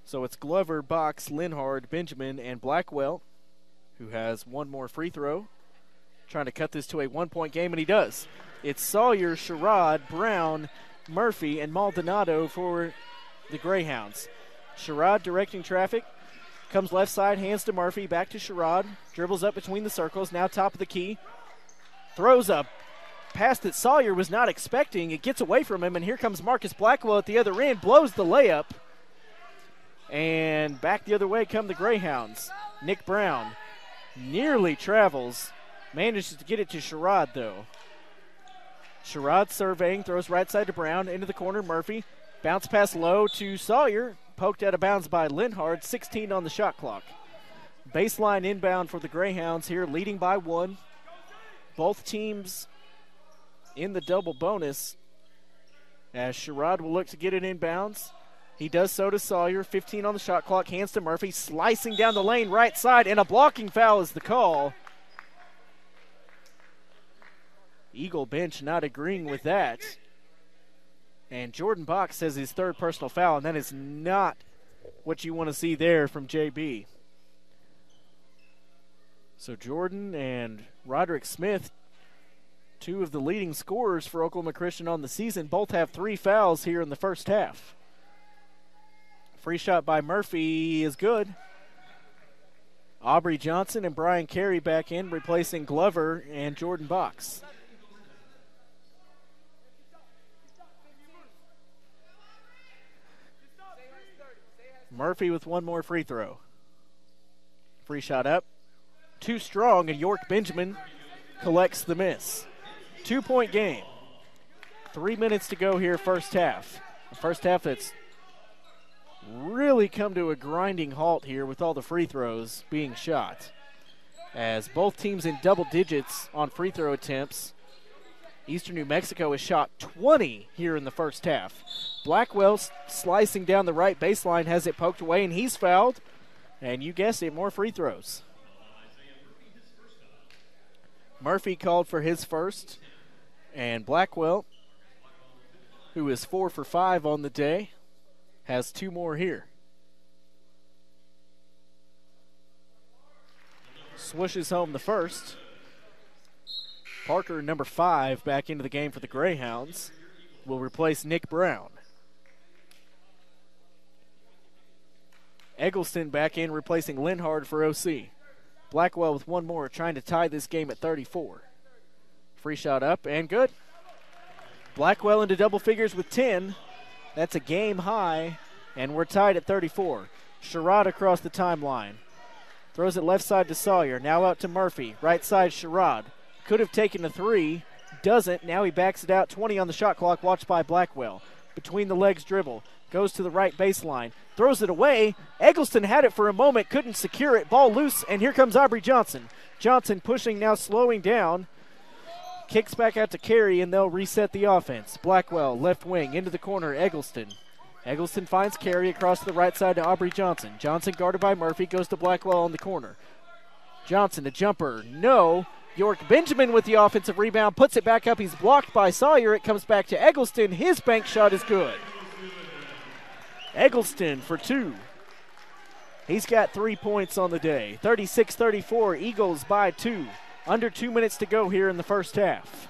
So it's Glover, Box, Linhard, Benjamin, and Blackwell, who has 1 more free throw, trying to cut this to a 1-point game, and he does. It's Sawyer, Sherrod, Brown, Murphy, and Maldonado for the Greyhounds. Sherrod directing traffic, comes left side, hands to Murphy, back to Sherrod, dribbles up between the circles, now top of the key, throws a pass that Sawyer was not expecting. It gets away from him, and here comes Marcus Blackwell at the other end, blows the layup, and back the other way come the Greyhounds. Nick Brown nearly travels, manages to get it to Sherrod though. Sherrod surveying, throws right side to Brown, into the corner, Murphy. Bounce pass low to Sawyer, poked out of bounds by Linhard, 16 on the shot clock. Baseline inbound for the Greyhounds here, leading by 1. Both teams in the double bonus, as Sherrod will look to get it inbounds. He does so to Sawyer, 15 on the shot clock, hands to Murphy, slicing down the lane right side, and a blocking foul is the call. Eagle bench not agreeing with that. And Jordan Box says his 3rd personal foul, and that is not what you want to see there from JB. So Jordan and Roderick Smith, 2 of the leading scorers for Oklahoma Christian on the season, both have 3 fouls here in the first half. Free shot by Murphy is good. Aubrey Johnson and Brian Carey back in, replacing Glover and Jordan Box. Murphy with 1 more free throw. Free shot up. Too strong, and York Benjamin collects the miss. 2-point game. 3 minutes to go here, first half. The first half that's really come to a grinding halt here with all the free throws being shot, as both teams in double digits on free throw attempts. Eastern New Mexico has shot 20 here in the first half. Blackwell slicing down the right baseline, has it poked away, and he's fouled. And you guessed it, more free throws. Murphy called for his first, and Blackwell, who is 4 for 5 on the day, has 2 more here. Swishes home the first. Parker, number 5, back into the game for the Greyhounds, will replace Nick Brown. Eggleston back in, replacing Linhard for OC. Blackwell with one more, trying to tie this game at 34. Free shot up and good. Blackwell into double figures with 10. That's a game high, and we're tied at 34. Sherrod across the timeline. Throws it left side to Sawyer. Now out to Murphy. Right side, Sherrod. Could have taken a three. Doesn't. Now he backs it out. 20 on the shot clock. Watched by Blackwell. Between the legs dribble. Goes to the right baseline. Throws it away. Eggleston had it for a moment. Couldn't secure it. Ball loose. And here comes Aubrey Johnson. Johnson pushing now, slowing down. Kicks back out to Carey, and they'll reset the offense. Blackwell, left wing, into the corner. Eggleston. Eggleston finds Carey across to the right side to Aubrey Johnson. Johnson guarded by Murphy. Goes to Blackwell on the corner. Johnson, a jumper. No. York Benjamin with the offensive rebound. Puts it back up. He's blocked by Sawyer. It comes back to Eggleston. His bank shot is good. Eggleston for two. He's got 3 points on the day. 36-34. Eagles by 2. Under 2 minutes to go here in the first half.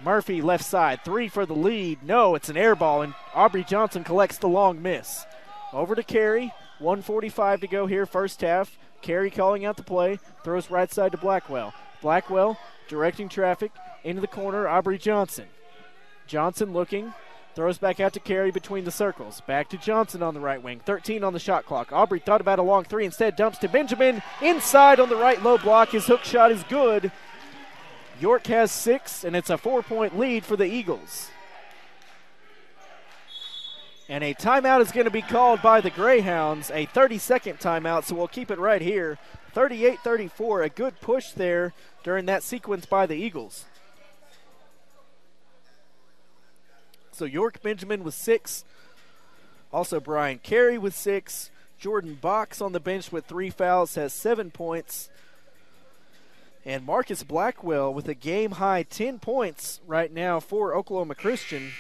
Murphy left side. 3 for the lead. No, it's an air ball, and Aubrey Johnson collects the long miss. Over to Carey. 1:45 to go here, first half. Carey calling out the play. Throws right side to Blackwell. Blackwell directing traffic into the corner. Aubrey Johnson. Johnson looking. Throws back out to Carey between the circles. Back to Johnson on the right wing. 13 on the shot clock. Aubrey thought about a long three. Instead dumps to Benjamin. Inside on the right low block. His hook shot is good. York has 6, and it's a 4-point lead for the Eagles. And a timeout is going to be called by the Greyhounds. A 30-second timeout, so we'll keep it right here. 38-34. A good push there during that sequence by the Eagles. So York Benjamin with 6. Also Brian Carey with 6. Jordan Box on the bench with 3 fouls, has 7 points. And Marcus Blackwell with a game-high 10 points right now for Oklahoma Christian.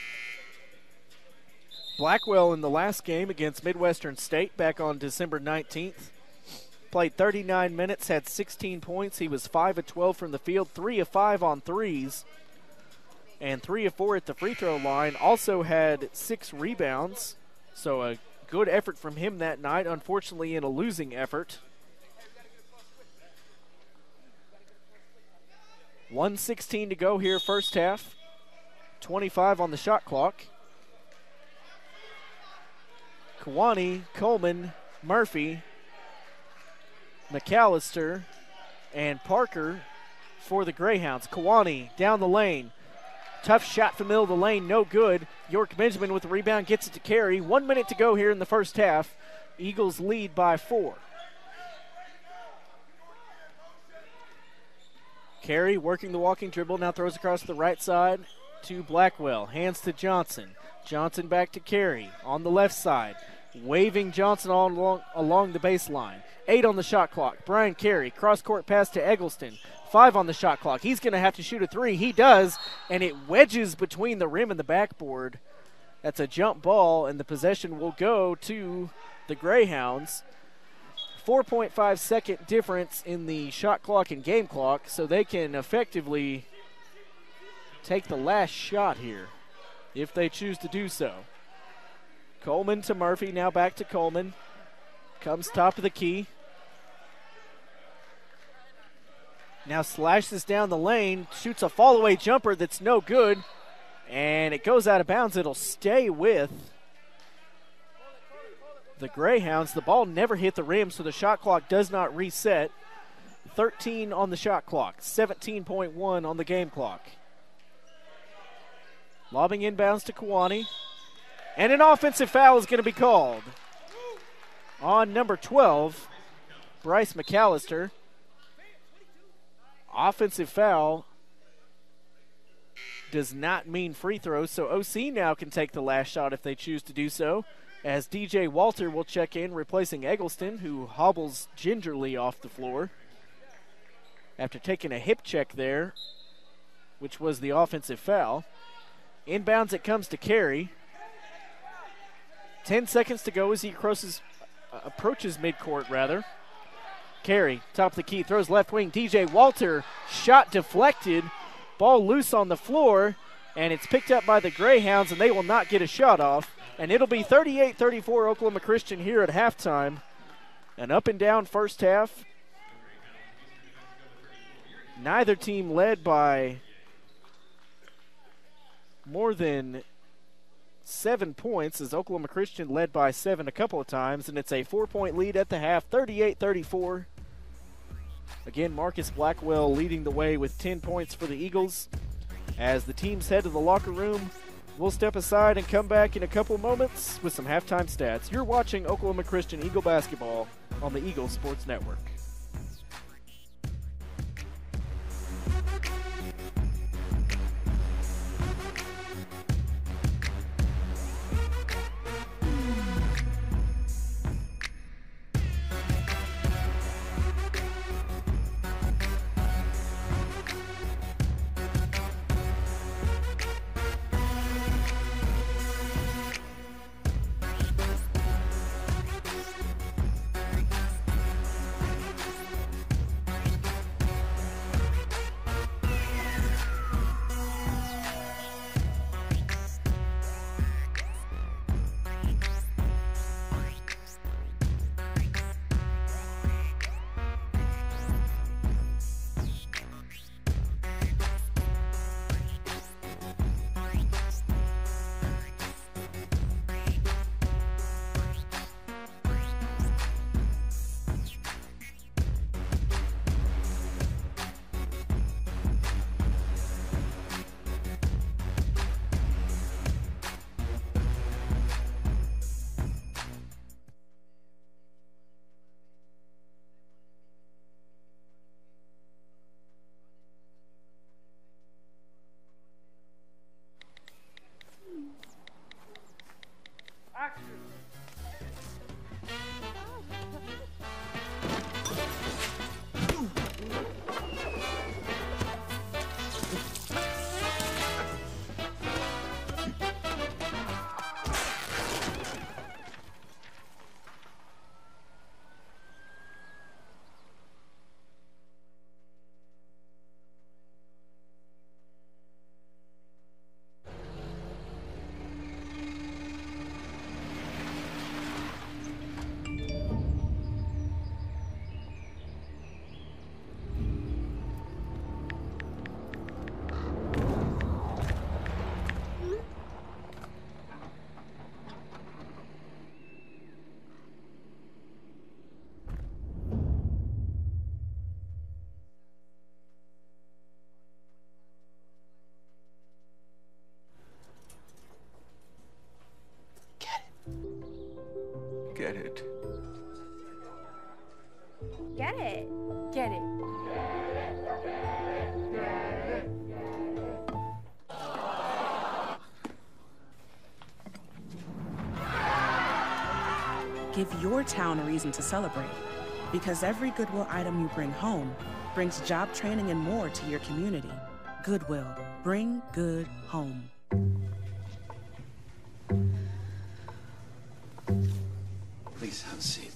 Blackwell in the last game against Midwestern State back on December 19th. Played 39 minutes, had 16 points. He was 5 of 12 from the field, 3 of 5 on threes, and 3 of 4 at the free throw line. Also had 6 rebounds, so a good effort from him that night, unfortunately in a losing effort. 1:16 to go here, first half. 25 on the shot clock. Kawani, Coleman, Murphy, McAllister, and Parker for the Greyhounds. Kawani down the lane. Tough shot from the middle of the lane, no good. York Benjamin with the rebound, gets it to Carey. 1 minute to go here in the first half. Eagles lead by 4. Carey working the walking dribble, now throws across the right side to Blackwell. Hands to Johnson. Johnson back to Carey on the left side. Waving Johnson along the baseline. 8 on the shot clock. Brian Carey, cross-court pass to Eggleston. 5 on the shot clock. He's going to have to shoot a 3. He does, and it wedges between the rim and the backboard. That's a jump ball, and the possession will go to the Greyhounds. 4.5 second difference in the shot clock and game clock, so they can effectively take the last shot here if they choose to do so. Coleman to Murphy, now back to Coleman. Comes top of the key. Now slashes down the lane, shoots a fall-away jumper that's no good, and it goes out of bounds. It'll stay with the Greyhounds. The ball never hit the rim, so the shot clock does not reset. 13 on the shot clock, 17.1 on the game clock. Lobbing inbounds to Kawani. And an offensive foul is going to be called on number 12, Bryce McAllister. Offensive foul does not mean free throws, so OC now can take the last shot if they choose to do so, as DJ Walter will check in, replacing Eggleston, who hobbles gingerly off the floor after taking a hip check there, which was the offensive foul. Inbounds it comes to Carey. 10 seconds to go as he approaches midcourt. Carey, top of the key, throws left wing. DJ Walter, shot deflected. Ball loose on the floor, and it's picked up by the Greyhounds, and they will not get a shot off. And it'll be 38-34 Oklahoma Christian here at halftime. An up and down first half. Neither team led by more than 7 points, as Oklahoma Christian led by 7 a couple of times, and it's a 4-point lead at the half, 38-34. Again, Marcus Blackwell leading the way with 10 points for the Eagles. As the teams head to the locker room, we'll step aside and come back in a couple moments with some halftime stats. You're watching Oklahoma Christian Eagle basketball on the Eagle Sports Network. Get it. Get it. Get it. Give your town a reason to celebrate, because every Goodwill item you bring home brings job training and more to your community. Goodwill. Bring good home. Please have a seat.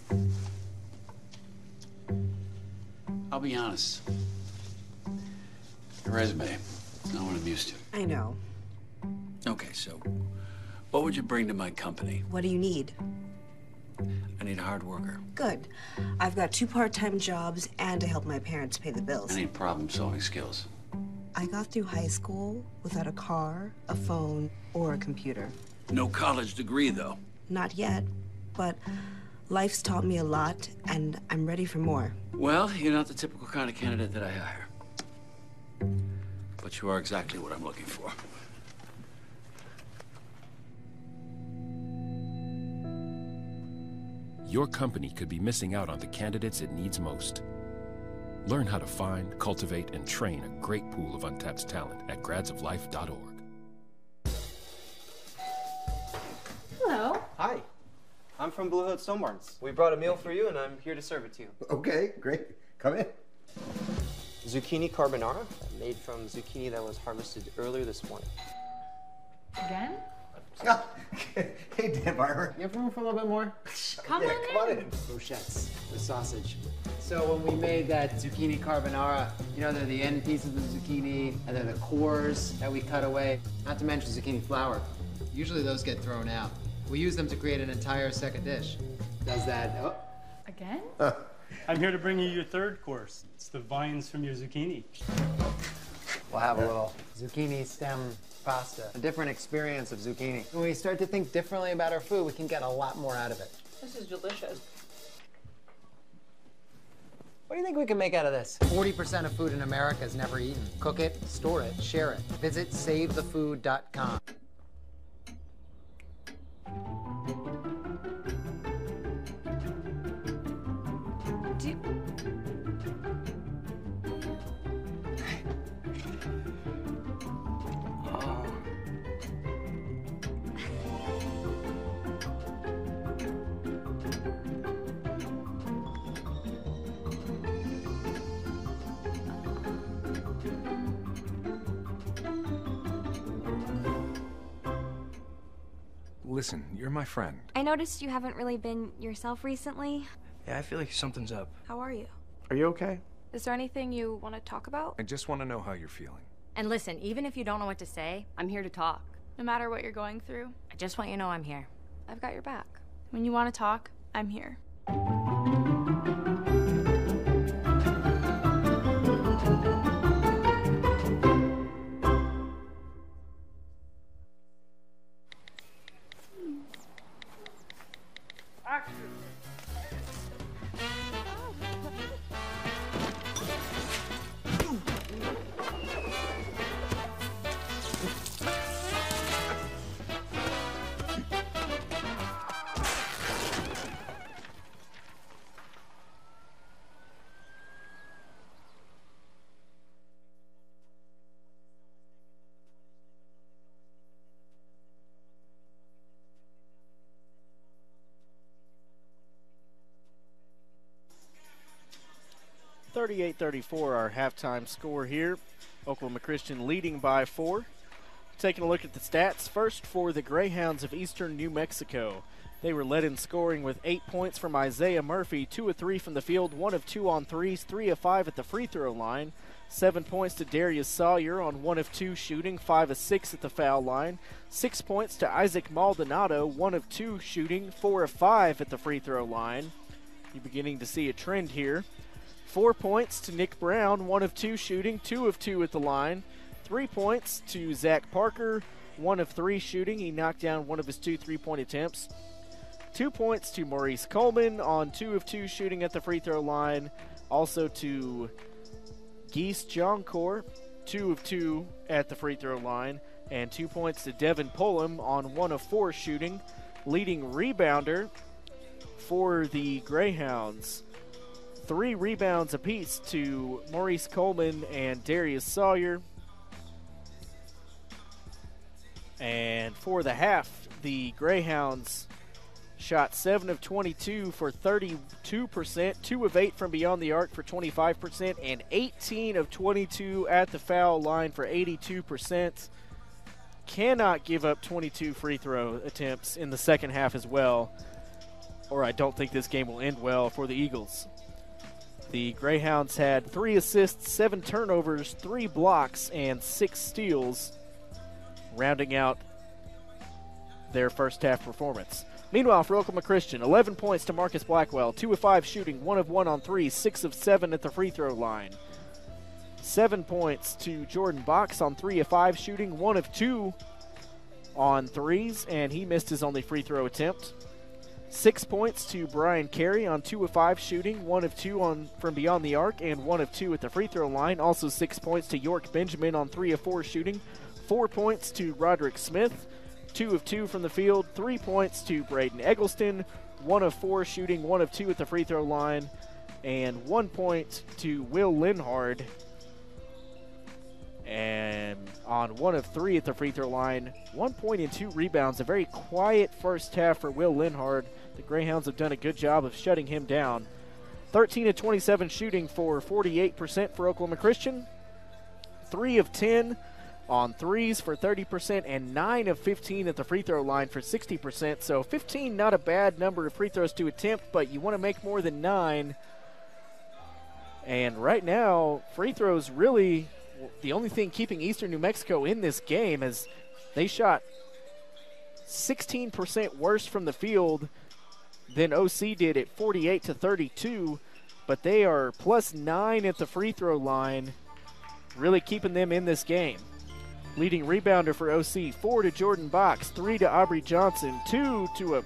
I'll be honest. Your resume is not what I'm used to. I know. Okay, so what would you bring to my company? What do you need? I need a hard worker. Good. I've got 2 part-time jobs and to help my parents pay the bills. I need problem-solving skills. I got through high school without a car, a phone, or a computer. No college degree, though. Not yet, but life's taught me a lot, and I'm ready for more. Well, you're not the typical kind of candidate that I hire. But you are exactly what I'm looking for. Your company could be missing out on the candidates it needs most. Learn how to find, cultivate, and train a great pool of untapped talent at gradsoflife.org. Hello. Hi, I'm from Blue Hood Stone Barns. We brought a meal for you, and I'm here to serve it to you. Okay, great. Come in. Zucchini carbonara, made from zucchini that was harvested earlier this morning. Again? Hey, Dan Barber. You have room for a little bit more? Come Yeah, on come on in. in. Brochettes, the sausage. So when we made that zucchini carbonara, you know, they're the end pieces of the zucchini, and they're the cores that we cut away. Not to mention zucchini flour. Usually those get thrown out. We use them to create an entire second dish. Does that... Oh. Again? I'm here to bring you your third course. It's the vines from your zucchini. We'll have a little zucchini stem pasta. A different experience of zucchini. When we start to think differently about our food, we can get a lot more out of it. This is delicious. What do you think we can make out of this? 40% of food in America is never eaten. Cook it, store it, share it. Visit SaveTheFood.com. Listen, you're my friend. I noticed you haven't really been yourself recently. Yeah, I feel like something's up. How are you? Are you okay? Is there anything you want to talk about? I just want to know how you're feeling. And listen, even if you don't know what to say, I'm here to talk. No matter what you're going through, I just want you to know I'm here. I've got your back. when you want to talk, I'm here. 38-34 our halftime score here. Oklahoma Christian leading by 4. Taking a look at the stats, first for the Greyhounds of Eastern New Mexico. They were led in scoring with 8 points from Isaiah Murphy, 2 of 3 from the field, 1 of 2 on threes, 3 of 5 at the free throw line. 7 points to Darius Sawyer on 1 of 2 shooting, 5 of 6 at the foul line. 6 points to Isaac Maldonado, 1 of 2 shooting, 4 of 5 at the free throw line. You're beginning to see a trend here. 4 points to Nick Brown, 1 of 2 shooting, 2 of 2 at the line. 3 points to Zach Parker, 1 of 3 shooting. He knocked down 1 of his 2 3-point attempts. 2 points to Maurice Coleman on 2 of 2 shooting at the free throw line. Also to Geese Joncourt, 2 of 2 at the free throw line. And 2 points to Devin Pullum on 1 of 4 shooting. Leading rebounder for the Greyhounds. 3 rebounds apiece to Maurice Coleman and Darius Sawyer. And for the half, the Greyhounds shot 7 of 22 for 32%, 2 of 8 from beyond the arc for 25%, and 18 of 22 at the foul line for 82%. Cannot give up 22 free throw attempts in the second half as well, or I don't think this game will end well for the Eagles. The Greyhounds had 3 assists, 7 turnovers, 3 blocks, and 6 steals, rounding out their first half performance. Meanwhile, for Oklahoma Christian, 11 points to Marcus Blackwell, 2 of 5 shooting, 1 of 1 on 3, 6 of 7 at the free throw line. 7 points to Jordan Box on 3 of 5 shooting, 1 of 2 on threes, and he missed his only free throw attempt. 6 points to Brian Carey on 2 of 5 shooting, 1 of 2 from beyond the arc, and 1 of 2 at the free throw line. Also 6 points to York Benjamin on 3 of 4 shooting, 4 points to Roderick Smith, 2 of 2 from the field, 3 points to Braden Eggleston, 1 of 4 shooting, 1 of 2 at the free throw line, and 1 point to Will Linhard, and on 1 of 3 at the free throw line, 1 point and 2 rebounds. A very quiet first half for Will Linhard. The Greyhounds have done a good job of shutting him down. 13 of 27 shooting for 48% for Oklahoma Christian. 3 of 10 on threes for 30%, and 9 of 15 at the free throw line for 60%. So 15, not a bad number of free throws to attempt, but you want to make more than 9. And right now, free throws really the only thing keeping Eastern New Mexico in this game, as they shot 16% worse from the field than OC did at 48-32, but they are +9 at the free throw line, really keeping them in this game. Leading rebounder for OC, 4 to Jordan Box, 3 to Aubrey Johnson, 2 to a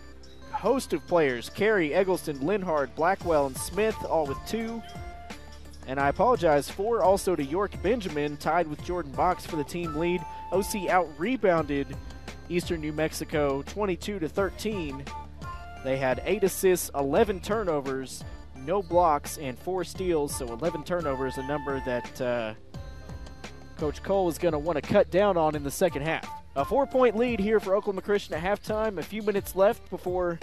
host of players, Carey, Eggleston, Linhart, Blackwell, and Smith, all with 2. And I apologize, 4 also to York Benjamin, tied with Jordan Box for the team lead. OC out-rebounded Eastern New Mexico 22-13. They had 8 assists, 11 turnovers, no blocks, and 4 steals, so 11 turnovers, a number that Coach Cole is going to want to cut down on in the second half. A 4-point lead here for Oklahoma Christian at halftime. A few minutes left before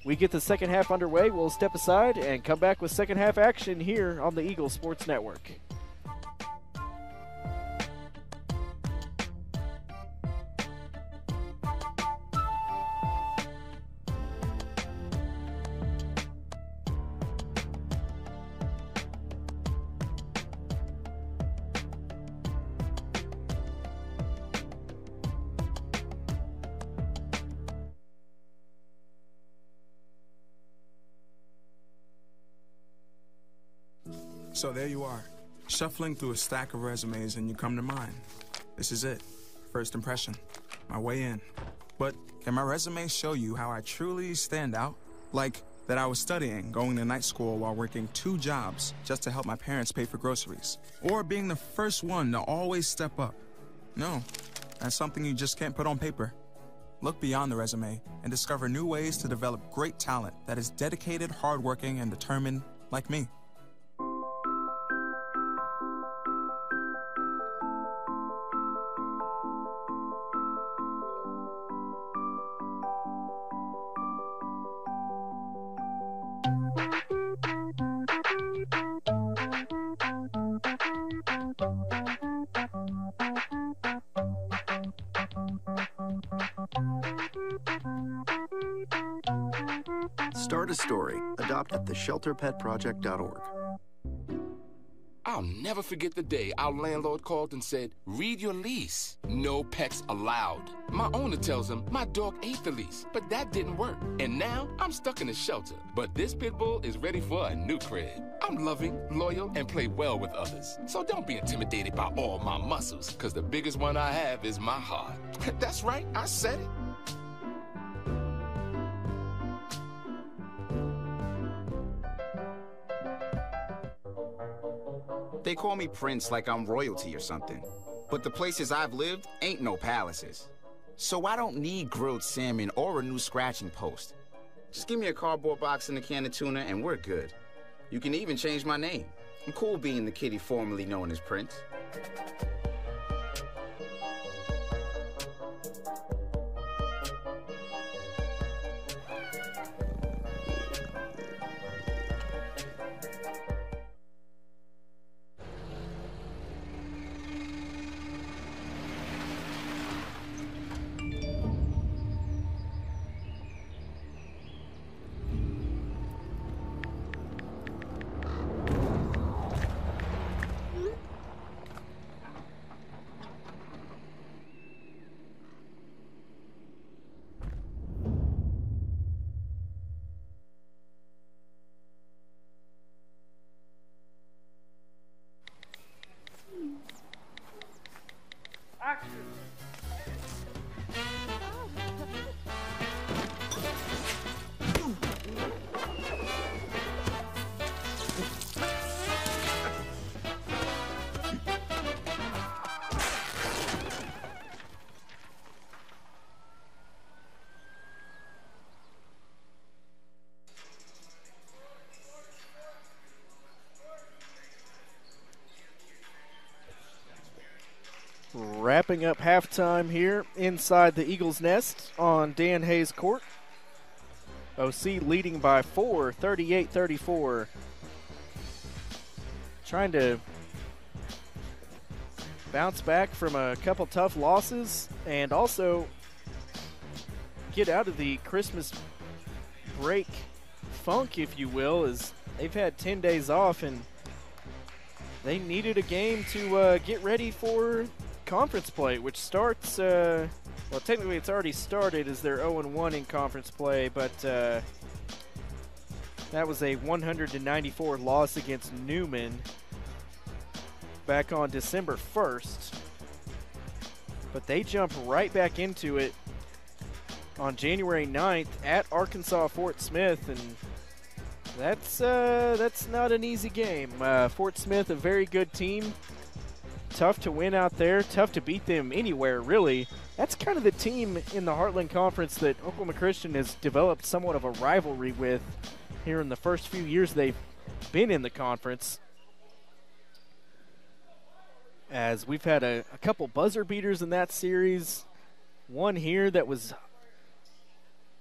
we get the second half underway. We'll step aside and come back with second half action here on the Eagle Sports Network. So there you are, shuffling through a stack of resumes and you come to mine. This is it, first impression, my way in. But can my resume show you how I truly stand out? Like that I was studying, going to night school while working 2 jobs just to help my parents pay for groceries. Or being the first one to always step up. No, that's something you just can't put on paper. Look beyond the resume and discover new ways to develop great talent that is dedicated, hardworking, and determined like me. Start a story. Adopt at theshelterpetproject.org. I'll never forget the day our landlord called and said, "Read your lease. No pets allowed." My owner tells him my dog ate the lease, but that didn't work. And now I'm stuck in a shelter. But this pit bull is ready for a new crib. I'm loving, loyal, and play well with others. So don't be intimidated by all my muscles, because the biggest one I have is my heart. That's right, I said it. They call me Prince like I'm royalty or something. But the places I've lived ain't no palaces. So I don't need grilled salmon or a new scratching post. Just give me a cardboard box and a can of tuna and we're good. You can even change my name. I'm cool being the kitty formerly known as Prince. Wrapping up halftime here inside the Eagles' Nest on Dan Hayes Court. OC leading by 4, 38-34. Trying to bounce back from a couple tough losses and also get out of the Christmas break funk, if you will, as they've had 10 days off and they needed a game to get ready for conference play, which starts Well, technically it's already started as they're 0-1 in conference play, but that was a 194 loss against Newman back on December 1st. But they jump right back into it on January 9th at Arkansas Fort Smith, and that's not an easy game. Fort Smith, a very good team. Tough to win out there, tough to beat them anywhere, really. That's kind of the team in the Heartland Conference that Oklahoma Christian has developed somewhat of a rivalry with here in the first few years they've been in the conference. As we've had a couple buzzer beaters in that series. One here that was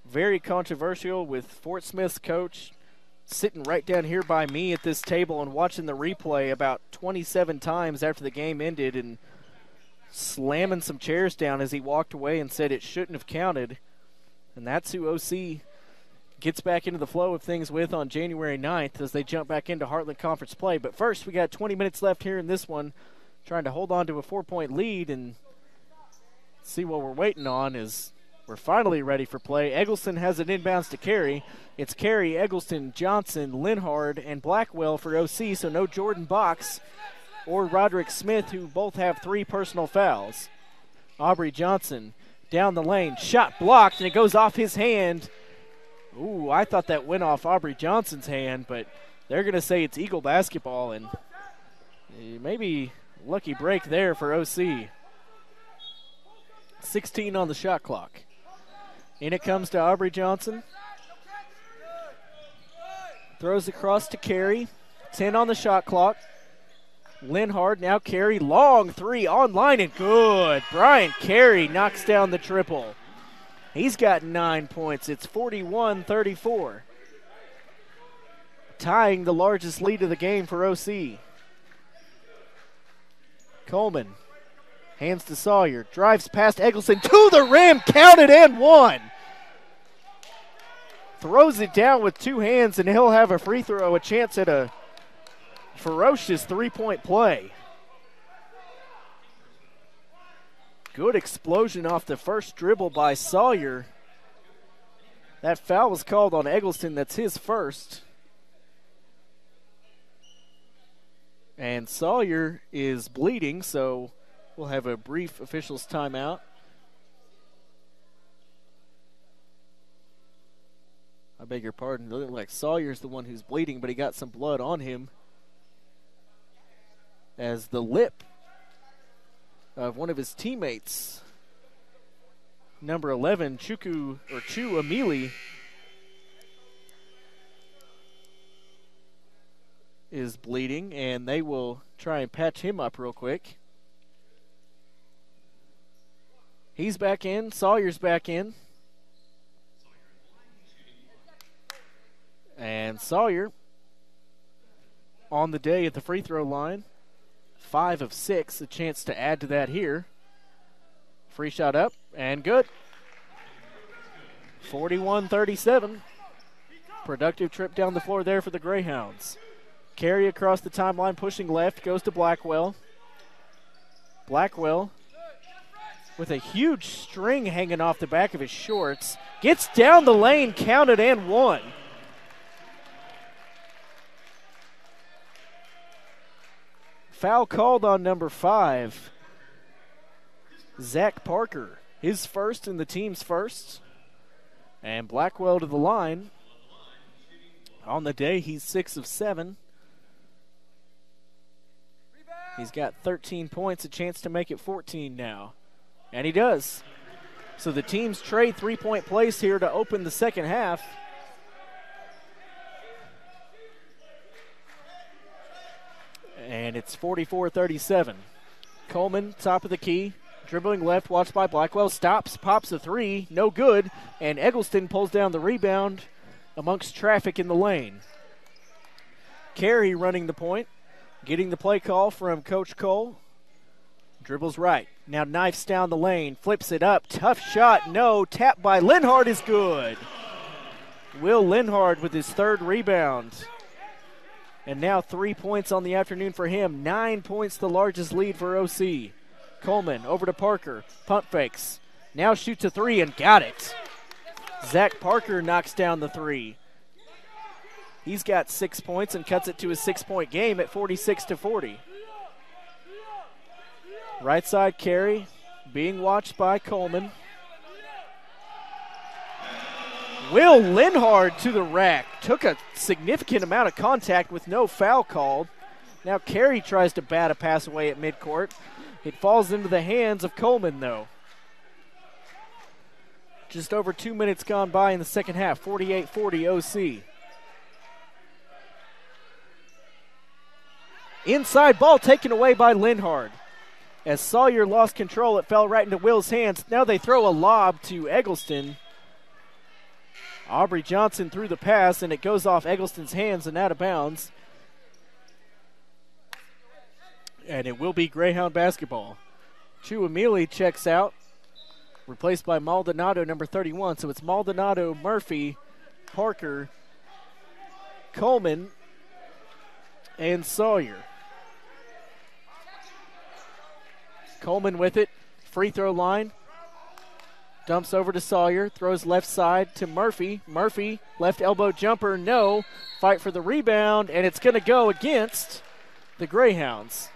very controversial with Fort Smith's coach sitting right down here by me at this table and watching the replay about 27 times after the game ended and slamming some chairs down as he walked away and said it shouldn't have counted. And that's who OC gets back into the flow of things with on January 9th as they jump back into Heartland Conference play. But first, we got 20 minutes left here in this one, trying to hold on to a 4-point lead and see what we're waiting on is we're finally ready for play. Eggleston has it inbounds to Carey. It's Carey, Eggleston, Johnson, Linhard, and Blackwell for OC, so no Jordan Box or Roderick Smith, who both have 3 personal fouls. Aubrey Johnson down the lane, shot blocked, and it goes off his hand. Ooh, I thought that went off Aubrey Johnson's hand, but they're going to say it's Eagle basketball, and maybe lucky break there for OC. 16 on the shot clock. In it comes to Aubrey Johnson. Throws across to Carey. 10 on the shot clock. Linhard, now Carey, long 3 online and good. Brian Carey knocks down the triple. He's got 9 points. It's 41-34. Tying the largest lead of the game for OC. Coleman hands to Sawyer, drives past Eggleston to the rim, counted and one. Throws it down with 2 hands, and he'll have a free throw, a chance at a ferocious 3-point play. Good explosion off the first dribble by Sawyer. That foul was called on Eggleston. That's his first. And Sawyer is bleeding, so we'll have a brief officials timeout. I beg your pardon. It looked like Sawyer's the one who's bleeding, but he got some blood on him as the lip of one of his teammates, number 11, Chu Amili, is bleeding, and they will try and patch him up real quick. He's back in. Sawyer's back in. And Sawyer on the day at the free throw line. 5 of 6, a chance to add to that here. Free shot up and good. 41-37. Productive trip down the floor there for the Greyhounds. Carey across the timeline, pushing left, goes to Blackwell. Blackwell with a huge string hanging off the back of his shorts. Gets down the lane, counted and one. Foul called on number 5, Zach Parker. His first and the team's first. And Blackwell to the line. On the day, he's 6 of 7. He's got 13 points, a chance to make it 14 now. And he does. So the teams trade 3-point plays here to open the second half. And it's 44-37. Coleman, top of the key, dribbling left, watched by Blackwell, stops, pops a 3, no good, and Eggleston pulls down the rebound amongst traffic in the lane. Carey running the point, getting the play call from Coach Cole. Dribbles right, now knifes down the lane, flips it up, tough shot, no, tap by Linhard is good. Will Linhard with his 3rd rebound. And now 3 points on the afternoon for him. 9 points, the largest lead for OC. Coleman over to Parker. Pump fakes. Now shoots a three and got it. Zach Parker knocks down the three. He's got 6 points and cuts it to a 6-point game at 46-40. Right side carry being watched by Coleman. Will Linhard to the rack. Took a significant amount of contact with no foul called. Now Carey tries to bat a pass away at midcourt. It falls into the hands of Coleman, though. Just over 2 minutes gone by in the second half, 48-40 OC. Inside ball taken away by Linhard. As Sawyer lost control, it fell right into Will's hands. Now they throw a lob to Eggleston. Aubrey Johnson threw the pass, and it goes off Eggleston's hands and out of bounds. And it will be Greyhound basketball. Chuamili checks out, replaced by Maldonado, number 31. So it's Maldonado, Murphy, Parker, Coleman, and Sawyer. Coleman with it, free throw line. Dumps over to Sawyer, throws left side to Murphy. Murphy, left elbow jumper, no. Fight for the rebound, and it's going to go against the Greyhounds.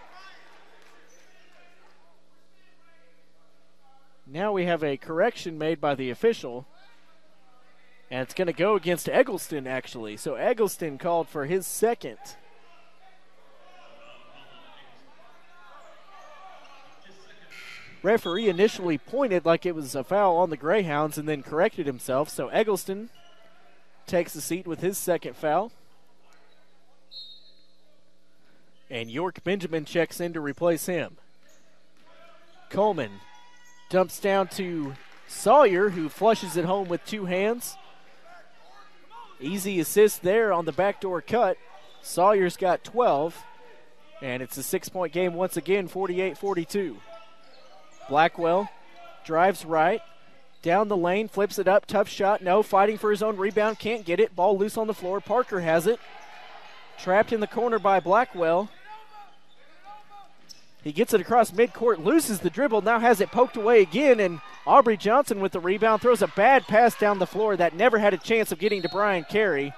Now we have a correction made by the official, and it's going to go against Eggleston, actually. So Eggleston called for his second. Referee initially pointed like it was a foul on the Greyhounds and then corrected himself. So Eggleston takes the seat with his second foul. And York Benjamin checks in to replace him. Coleman dumps down to Sawyer, who flushes it home with two hands. Easy assist there on the backdoor cut. Sawyer's got 12. And it's a 6-point game once again, 48-42. Blackwell drives right, down the lane, flips it up, tough shot, no, fighting for his own rebound, can't get it, ball loose on the floor, Parker has it, trapped in the corner by Blackwell. He gets it across midcourt, loses the dribble, now has it poked away again, and Aubrey Johnson with the rebound throws a bad pass down the floor that never had a chance of getting to Brian Carey.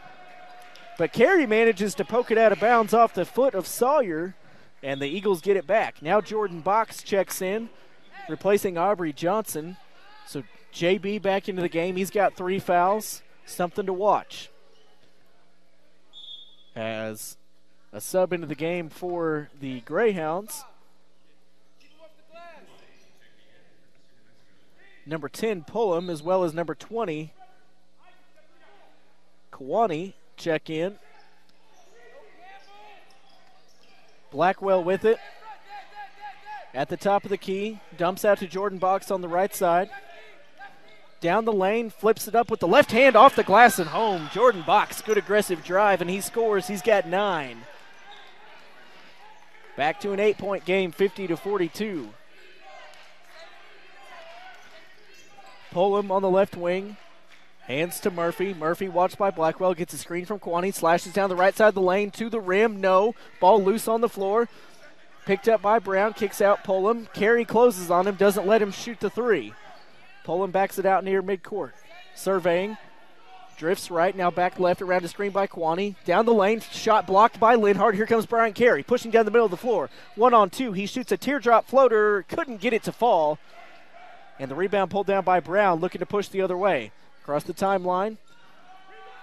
But Carey manages to poke it out of bounds off the foot of Sawyer, and the Eagles get it back. Now Jordan Box checks in, replacing Aubrey Johnson. So JB back into the game. He's got 3 fouls. Something to watch. As a sub into the game for the Greyhounds. Number 10, Pullum, as well as number 20, Kawani, check in. Blackwell with it. At the top of the key, dumps out to Jordan Box on the right side. Down the lane, flips it up with the left hand off the glass and home. Jordan Box, good aggressive drive, and he scores. He's got 9. Back to an 8-point game, 50-42. Pullum on the left wing. Hands to Murphy. Murphy watched by Blackwell, gets a screen from Kwani, slashes down the right side of the lane to the rim. No. Ball loose on the floor. Picked up by Brown, kicks out Pullum. Carey closes on him, doesn't let him shoot the 3. Pullum backs it out near midcourt. Surveying, drifts right, now back left around a screen by Kwani. Down the lane, shot blocked by Linhard. Here comes Brian Carey, pushing down the middle of the floor. 1-on-2, he shoots a teardrop floater, couldn't get it to fall. And the rebound pulled down by Brown, looking to push the other way. Across the timeline,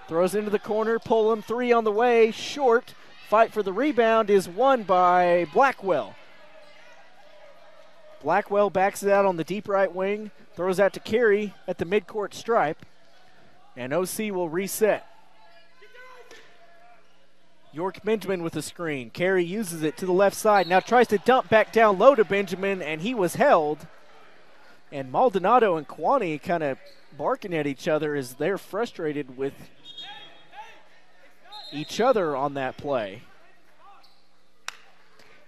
throws into the corner, Pullum, 3 on the way, short. Fight for the rebound is won by Blackwell. Blackwell backs it out on the deep right wing, throws out to Carey at the midcourt stripe, and OC will reset. York Benjamin with a screen. Carey uses it to the left side, now tries to dump back down low to Benjamin, and he was held. And Maldonado and Kwani kind of barking at each other as they're frustrated with each other on that play.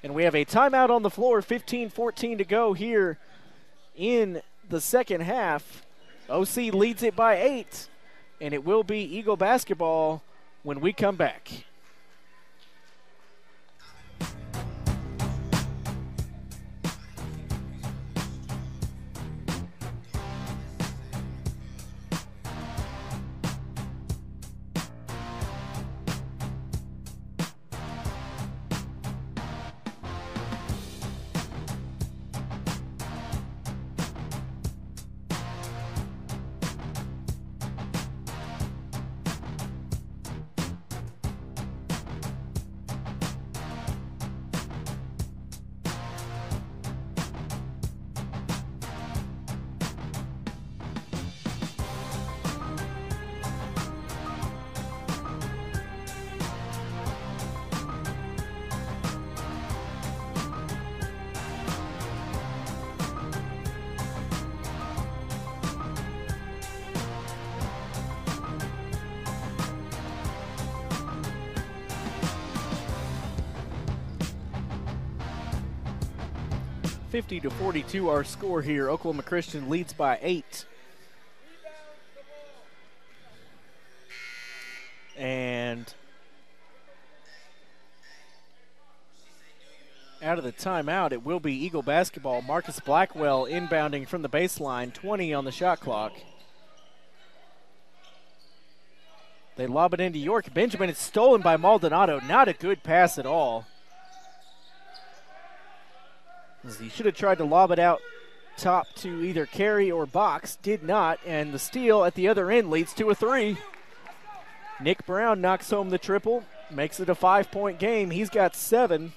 And we have a timeout on the floor, 15-14 to go here in the second half. OC leads it by 8, and it will be Eagle basketball when we come back. 50-42 our score here. Oklahoma Christian leads by 8. And out of the timeout, it will be Eagle basketball. Marcus Blackwell inbounding from the baseline, 20 on the shot clock. They lob it into York. Benjamin is stolen by Maldonado. Not a good pass at all. He should have tried to lob it out top to either Carey or Box. Did not, and the steal at the other end leads to a 3. Nick Brown knocks home the triple, makes it a 5-point game. He's got 7.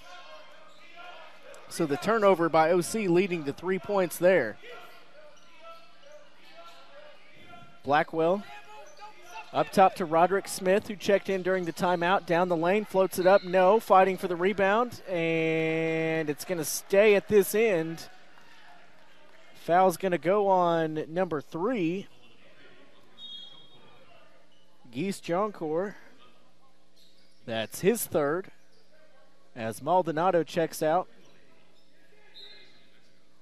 So the turnover by OC leading to 3 points there. Blackwell up top to Roderick Smith, who checked in during the timeout. Down the lane, floats it up. No, fighting for the rebound, and it's going to stay at this end. Foul's going to go on number 3. Geese Joncourt. That's his 3rd. As Maldonado checks out.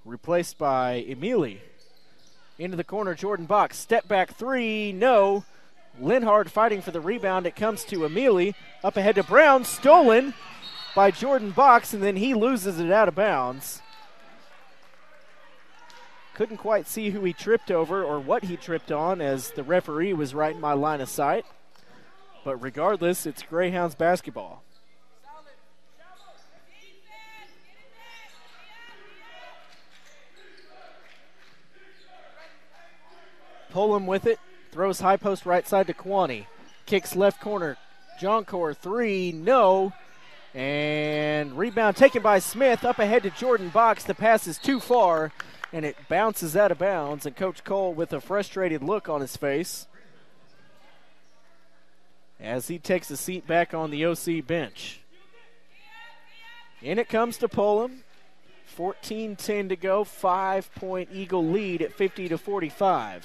Replaced by Emili. Into the corner, Jordan Box. Step back 3, no. Linhard fighting for the rebound. It comes to Emili. Up ahead to Brown. Stolen by Jordan Box, and then he loses it out of bounds. Couldn't quite see who he tripped over or what he tripped on, as the referee was right in my line of sight. But regardless, it's Greyhounds basketball. Pullum with it. Throws high post right side to Kwani. Kicks left corner. Joncourt 3, no. And rebound taken by Smith. Up ahead to Jordan Box. The pass is too far, and it bounces out of bounds. And Coach Cole with a frustrated look on his face as he takes a seat back on the OC bench. In it comes to Pullum. 14-10 to go. 5-point Eagle lead at 50-45.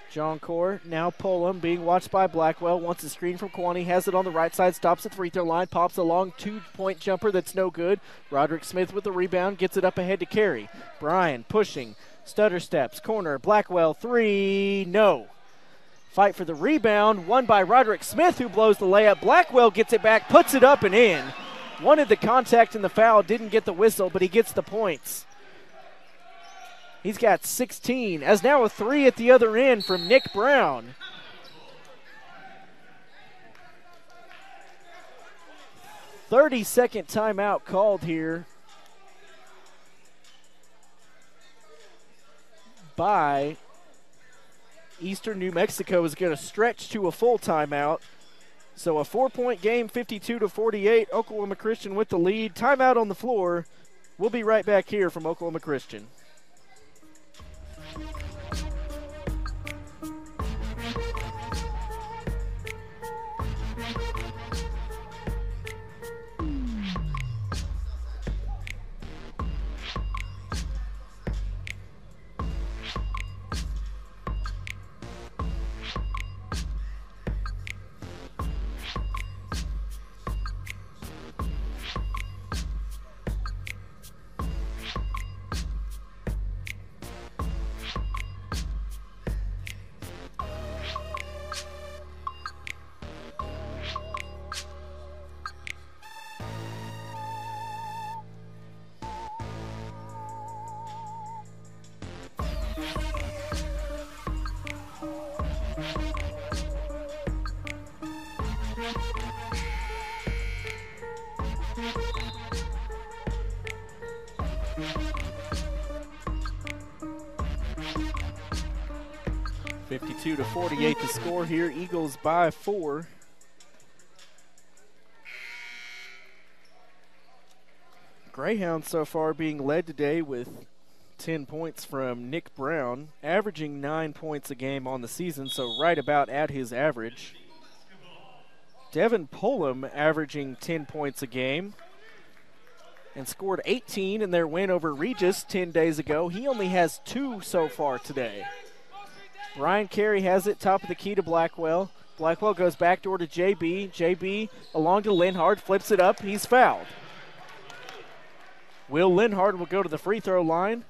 Joncourt, now Pullum, being watched by Blackwell, wants a screen from Kwani, has it on the right side, stops at the free throw line, pops a long 2-point jumper that's no good. Roderick Smith with the rebound, gets it up ahead to Carey. Bryan pushing, stutter steps, corner, Blackwell 3, no. Fight for the rebound, won by Roderick Smith, who blows the layup. Blackwell gets it back, puts it up and in. Wanted the contact and the foul, didn't get the whistle, but he gets the points. He's got 16, as now a 3 at the other end from Nick Brown. "30-second timeout called here by Eastern New Mexico. Is going to stretch to a full timeout. So a 4-point game, 52-48. Oklahoma Christian with the lead. Timeout on the floor. We'll be right back here from Oklahoma Christian. To 48 to score here. Eagles by 4. Greyhounds so far being led today with 10 points from Nick Brown, averaging 9 points a game on the season, so right about at his average. Devin Pullum averaging 10 points a game and scored 18 in their win over Regis 10 days ago. He only has 2 so far today. Ryan Carey has it, top of the key to Blackwell. Blackwell goes backdoor to JB. JB along to Linhard, flips it up. He's fouled. Will Linhart will go to the free throw line.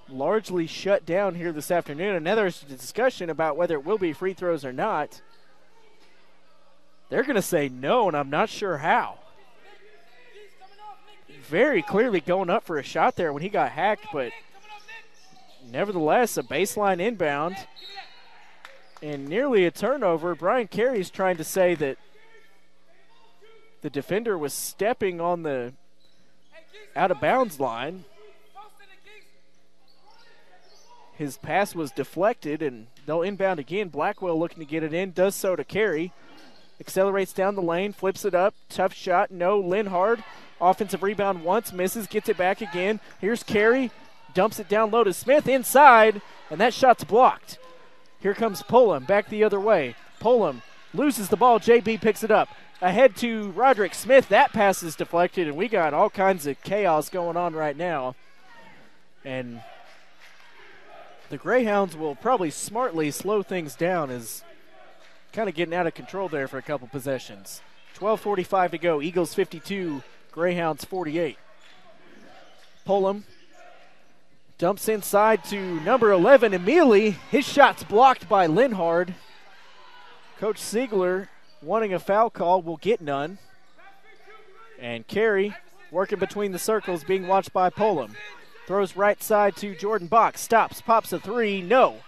Largely shut down here this afternoon. Another discussion about whether it will be free throws or not. They're going to say no, and I'm not sure how. Very clearly going up for a shot there when he got hacked, but nevertheless, a baseline inbound and nearly a turnover. Brian Carey's trying to say that the defender was stepping on the out-of-bounds line. His pass was deflected, and they'll inbound again. Blackwell looking to get it in, does so to Carey. Accelerates down the lane, flips it up, tough shot, no. Linhart, offensive rebound once, misses, gets it back again. Here's Carey, dumps it down low to Smith, inside, and that shot's blocked. Here comes Pullum, back the other way. Pullum loses the ball, JB picks it up. Ahead to Roderick Smith, that pass is deflected, and we got all kinds of chaos going on right now. And the Greyhounds will probably smartly slow things down as kind of getting out of control there for a couple possessions. 12:45 to go. Eagles 52, Greyhounds 48. Pullum dumps inside to number 11, Emili. His shot's blocked by Linhart. Coach Siegler wanting a foul call, will get none. And Carey working between the circles, being watched by Pullum. Throws right side to Jordan Bach. Stops, pops a three, no.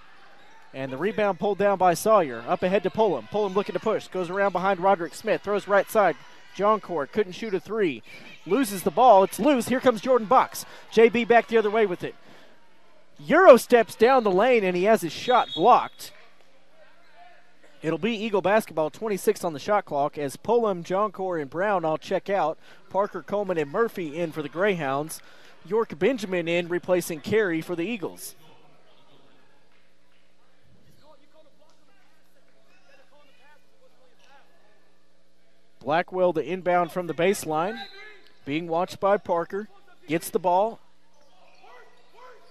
And the rebound pulled down by Sawyer. Up ahead to Pullum. Pullum looking to push. Goes around behind Roderick Smith. Throws right side. John Court couldn't shoot a three. Loses the ball. It's loose. Here comes Jordan Bach. JB back the other way with it. Euro steps down the lane, and he has his shot blocked. It'll be Eagle basketball, 26 on the shot clock, as Pullum, John Court, and Brown all check out. Parker, Coleman, and Murphy in for the Greyhounds. York Benjamin in, replacing Carey for the Eagles. Blackwell to inbound from the baseline, being watched by Parker. Gets the ball,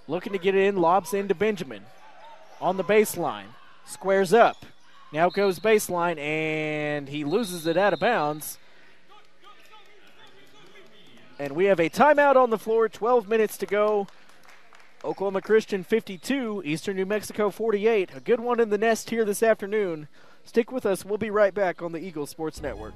looking to get it in, lobs into Benjamin. On the baseline, squares up. Now goes baseline, and he loses it out of bounds. And we have a timeout on the floor, 12 minutes to go. Oklahoma Christian 52, Eastern New Mexico 48. A good one in the nest here this afternoon. Stick with us. We'll be right back on the Eagle Sports Network.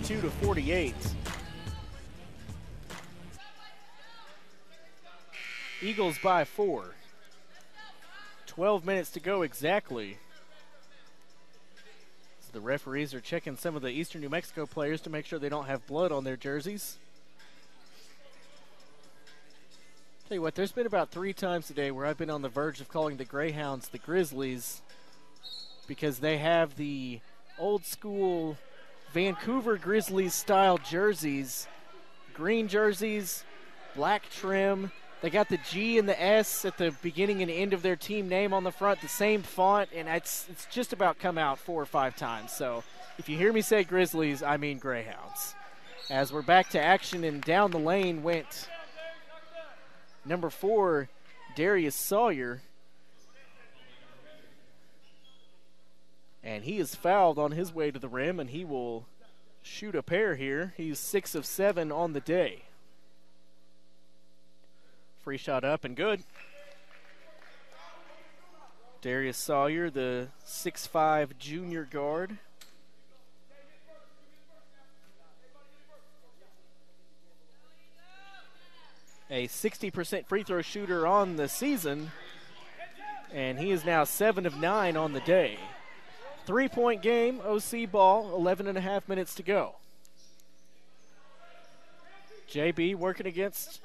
To 48. Eagles by 4. 12 minutes to go exactly. So the referees are checking some of the Eastern New Mexico players to make sure they don't have blood on their jerseys. Tell you what, there's been about 3 times today where I've been on the verge of calling the Greyhounds the Grizzlies because they have the old school Vancouver Grizzlies style jerseys, green jerseys, black trim. They got the G and the S at the beginning and end of their team name on the front, the same font, and it's just about come out 4 or 5 times. So if you hear me say Grizzlies, I mean Greyhounds. As we're back to action, and down the lane went number 4, Darius Sawyer. And he is fouled on his way to the rim, and he will shoot a pair here. He's 6 of 7 on the day. Free shot up and good. Darius Sawyer, the 6'5" junior guard. A 60% free throw shooter on the season, and he is now 7 of 9 on the day. 3-point game, OC ball, 11.5 minutes to go. JB working against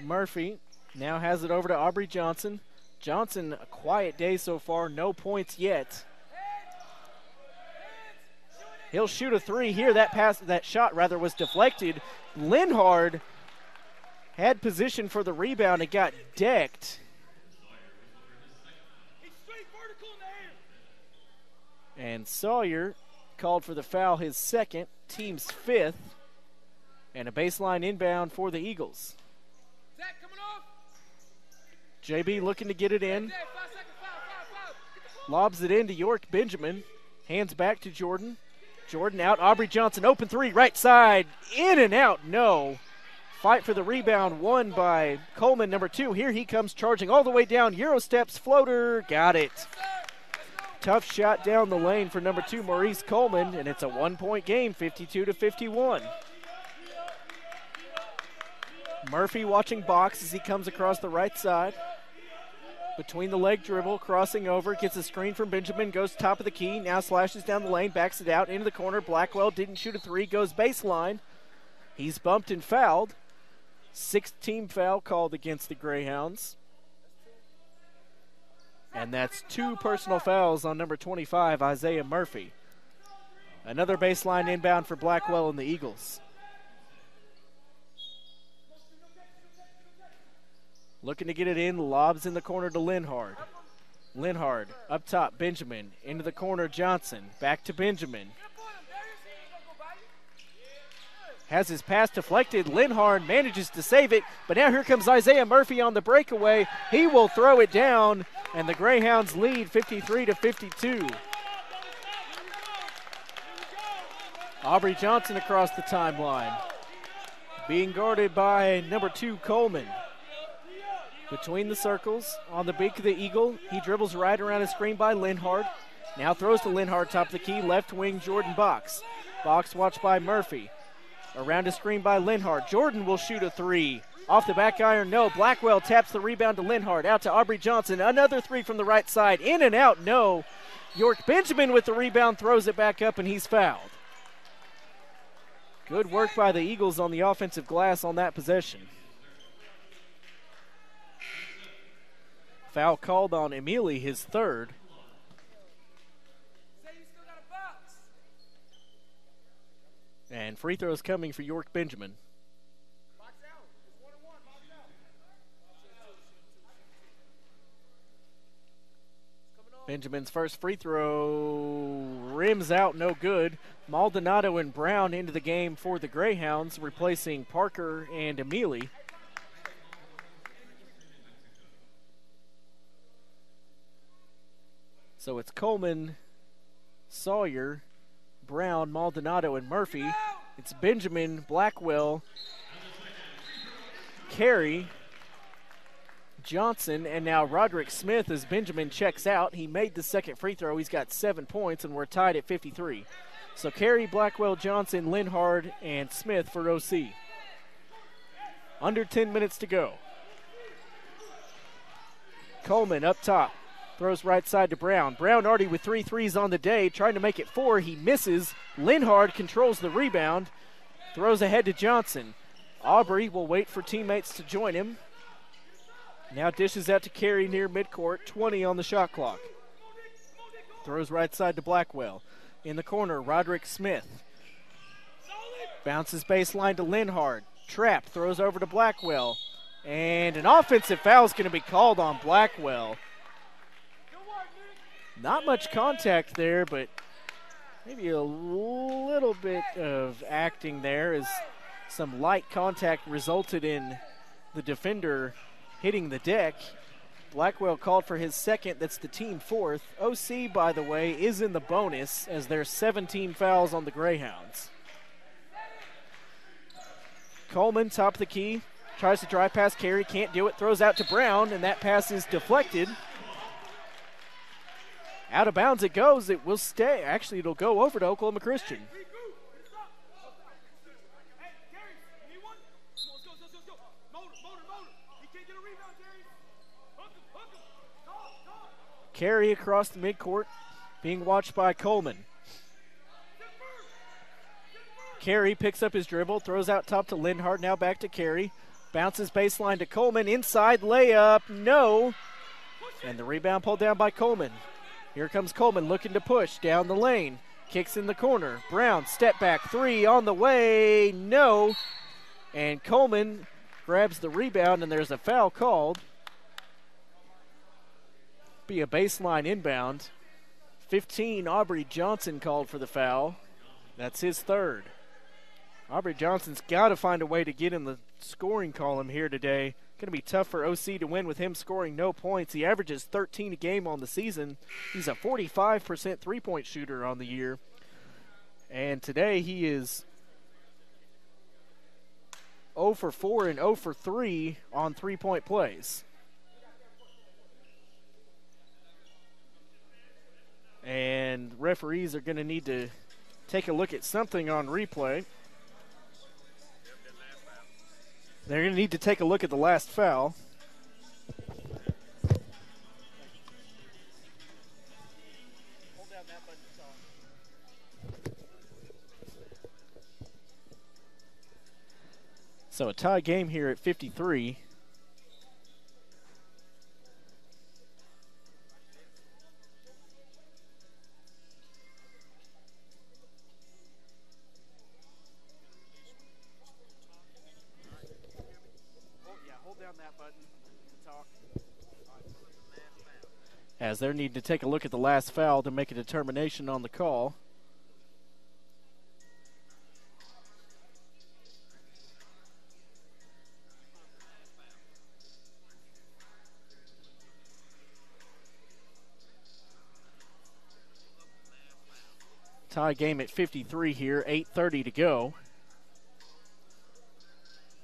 Murphy. Now has it over to Aubrey Johnson. Johnson, a quiet day so far, no points yet. He'll shoot a three here. That shot was deflected. Linhard had position for the rebound and got decked. And Sawyer called for the foul, his second, team's fifth. And a baseline inbound for the Eagles. JB looking to get it in. Lobs it in to York Benjamin. Hands back to Jordan. Jordan out. Aubrey Johnson, open three, right side. In and out, no. Fight for the rebound, won by Coleman, number 2. Here he comes charging all the way down. Euro steps, floater, got it. Tough shot down the lane for number 2, Maurice Coleman, and it's a 1-point game, 52-51. Murphy watching box as he comes across the right side. Between the leg dribble, crossing over, gets a screen from Benjamin, goes top of the key, now slashes down the lane, backs it out, into the corner. Blackwell didn't shoot a three, goes baseline. He's bumped and fouled. 6th team foul called against the Greyhounds. And that's 2 personal fouls on number 25, Isaiah Murphy. Another baseline inbound for Blackwell and the Eagles. Looking to get it in, lobs in the corner to Linhard. Linhard up top, Benjamin. Into the corner, Johnson. Back to Benjamin. Has his pass deflected. Linhard manages to save it, but now here comes Isaiah Murphy on the breakaway. He will throw it down, and the Greyhounds lead 53-52. Aubrey Johnson across the timeline. Being guarded by number 2, Coleman. Between the circles, on the beak of the Eagle, he dribbles right around a screen by Linhard. Now throws to Linhard, top of the key, left wing Jordan Box. Box watched by Murphy. Around a screen by Linhard. Jordan will shoot a three. Off the back iron, no. Blackwell taps the rebound to Linhard. Out to Aubrey Johnson. Another three from the right side. In and out, no. York Benjamin with the rebound, throws it back up, and he's fouled. Good work by the Eagles on the offensive glass on that possession. Foul called on Emili, his third. And free throws coming for York Benjamin. Benjamin's first free throw rims out, no good. Maldonado and Brown into the game for the Greyhounds, replacing Parker and Emili. So it's Coleman, Sawyer, Brown, Maldonado, and Murphy. It's Benjamin, Blackwell, Carey, Johnson, and now Roderick Smith as Benjamin checks out. He made the second free throw. He's got 7 points, and we're tied at 53. So Carey, Blackwell, Johnson, Linhard, and Smith for OC. Under 10 minutes to go. Coleman up top. Throws right side to Brown. Brown already with 3 threes on the day, trying to make it 4. He misses. Linhard controls the rebound. Throws ahead to Johnson. Aubrey will wait for teammates to join him. Now dishes out to Carey near midcourt. 20 on the shot clock. Throws right side to Blackwell. In the corner, Roderick Smith. Bounces baseline to Linhard. Trapped. Throws over to Blackwell. And an offensive foul is going to be called on Blackwell. Not much contact there, but maybe a little bit of acting there as some light contact resulted in the defender hitting the deck. Blackwell called for his second. That's the team fourth. OC, by the way, is in the bonus as there's 17 fouls on the Greyhounds. Coleman, top of the key, tries to drive past Carey, can't do it, throws out to Brown, and that pass is deflected. Out of bounds it goes. It will stay. Actually, it'll go over to Oklahoma Christian. Carry across the midcourt, being watched by Coleman. Carey picks up his dribble, throws out top to Lindhart, now back to Carey. Bounces baseline to Coleman, inside layup, no. And the rebound pulled down by Coleman. Here comes Coleman looking to push down the lane. Kicks in the corner. Brown, step back three on the way, no. And Coleman grabs the rebound, and there's a foul called. Be a baseline inbound. 15, Aubrey Johnson called for the foul. That's his third. Aubrey Johnson's got to find a way to get in the scoring column here today. Going to be tough for OC to win with him scoring no points. He averages 13 a game on the season. He's a 45% three-point shooter on the year. And today he is 0 for 4 and 0 for 3 on three-point plays. And referees are going to need to take a look at something on replay. They're going to need to take a look at the last foul. So a tie game here at 53. As they're needing to take a look at the last foul to make a determination on the call. Tie game at 53 here, 8:30 to go.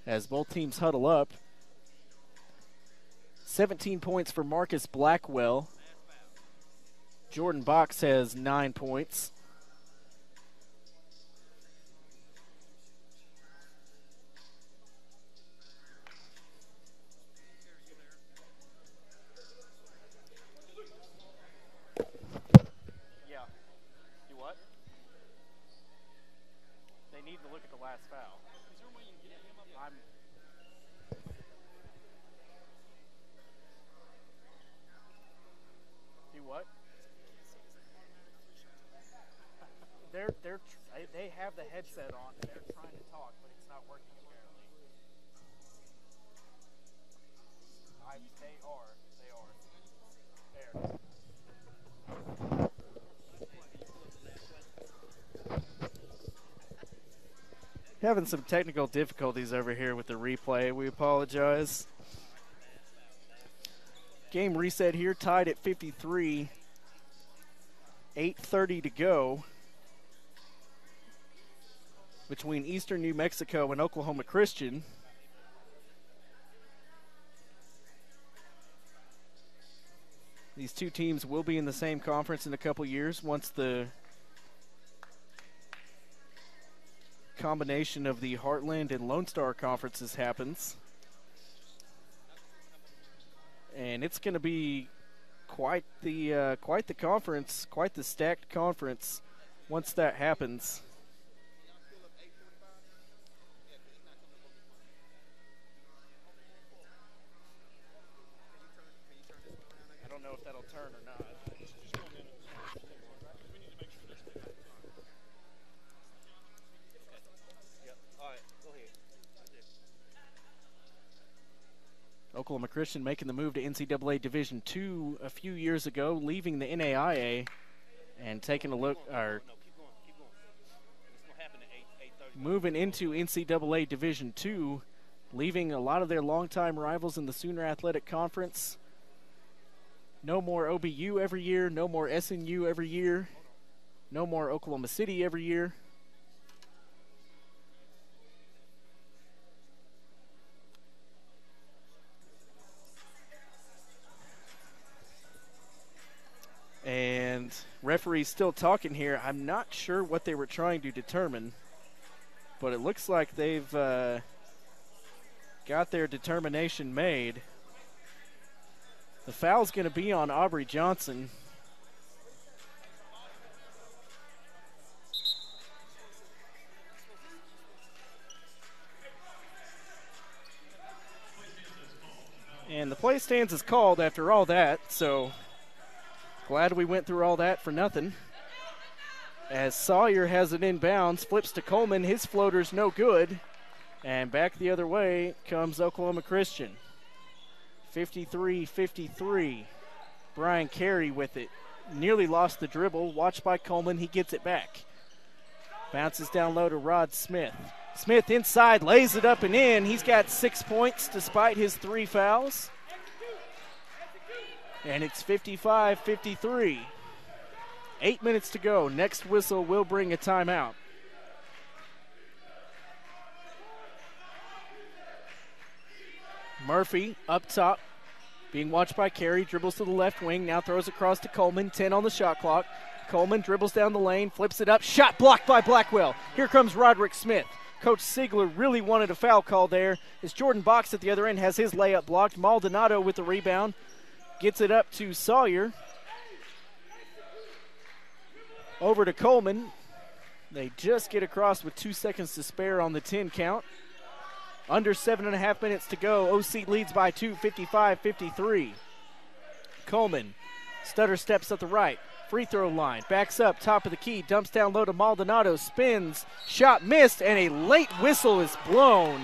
As both teams huddle up. 17 points for Marcus Blackwell. Jordan Box has 9 points. Yeah. Do what? They need to look at the last foul. Do what? They have the headset on and they're trying to talk, but it's not working apparently. They are. Having some technical difficulties over here with the replay. We apologize. Game reset here, tied at 53. 8:30 to go between Eastern New Mexico and Oklahoma Christian. These two teams will be in the same conference in a couple years once the combination of the Heartland and Lone Star conferences happens. And it's going to be quite the conference, quite the stacked conference once that happens. I don't know if that'll turn or not. Oklahoma Christian making the move to NCAA Division II a few years ago, leaving the NAIA and taking a look, or moving into NCAA Division II, leaving a lot of their longtime rivals in the Sooner Athletic Conference. No more OBU every year, no more SNU every year, no more Oklahoma City every year. And Referee's still talking here. I'm not sure what they were trying to determine, but it looks like they've got their determination made. The foul's going to be on Aubrey Johnson. And the play stands is called after all that, so glad we went through all that for nothing. As Sawyer has it inbounds, flips to Coleman, his floater's no good, and back the other way comes Oklahoma Christian. 53-53. Brian Carey with it. Nearly lost the dribble, watched by Coleman, he gets it back. Bounces down low to Rod Smith. Smith inside, lays it up and in. He's got 6 points despite his 3 fouls. And it's 55-53. 8 minutes to go. Next whistle will bring a timeout. Murphy up top, being watched by Carey, dribbles to the left wing, now throws across to Coleman, 10 on the shot clock. Coleman dribbles down the lane, flips it up, shot blocked by Blackwell. Here comes Roderick Smith. Coach Siegler really wanted a foul call there as Jordan Box at the other end has his layup blocked. Maldonado with the rebound, gets it up to Sawyer. Over to Coleman. They just get across with 2 seconds to spare on the 10 count. Under 7.5 minutes to go. OC leads by 2, 55-53. Coleman, stutter steps at the right. Free throw line, backs up, top of the key, dumps down low to Maldonado, spins, shot missed, and a late whistle is blown.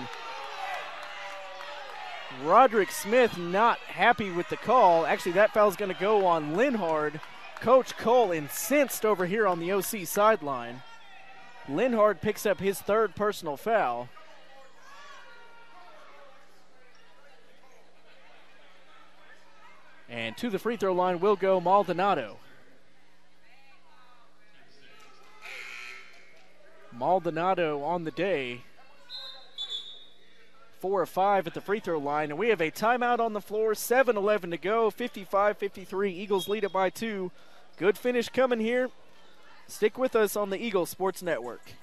Roderick Smith not happy with the call. Actually, that foul's going to go on Linhard. Coach Cole incensed over here on the OC sideline. Linhard picks up his 3rd personal foul. And to the free throw line will go Maldonado. Maldonado on the day. 4 of 5 at the free throw line. And we have a timeout on the floor. 7:11 to go. 55-53. Eagles lead it by 2. Good finish coming here. Stick with us on the Eagles Sports Network.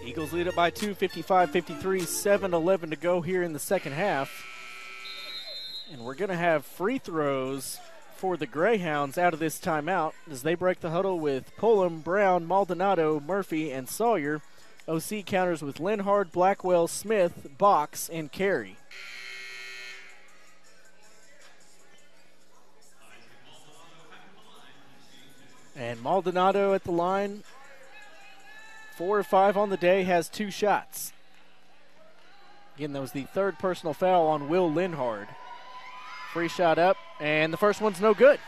Eagles lead it by 2, 55-53, 7:11 to go here in the second half. And we're going to have free throws for the Greyhounds out of this timeout as they break the huddle with Pullum, Brown, Maldonado, Murphy, and Sawyer. OC counters with Linhard, Blackwell, Smith, Box, and Carey. And Maldonado at the line, 4 of 5 on the day, has 2 shots. Again, that was the 3rd personal foul on Will Linhard. Free shot up, and the first one's no good.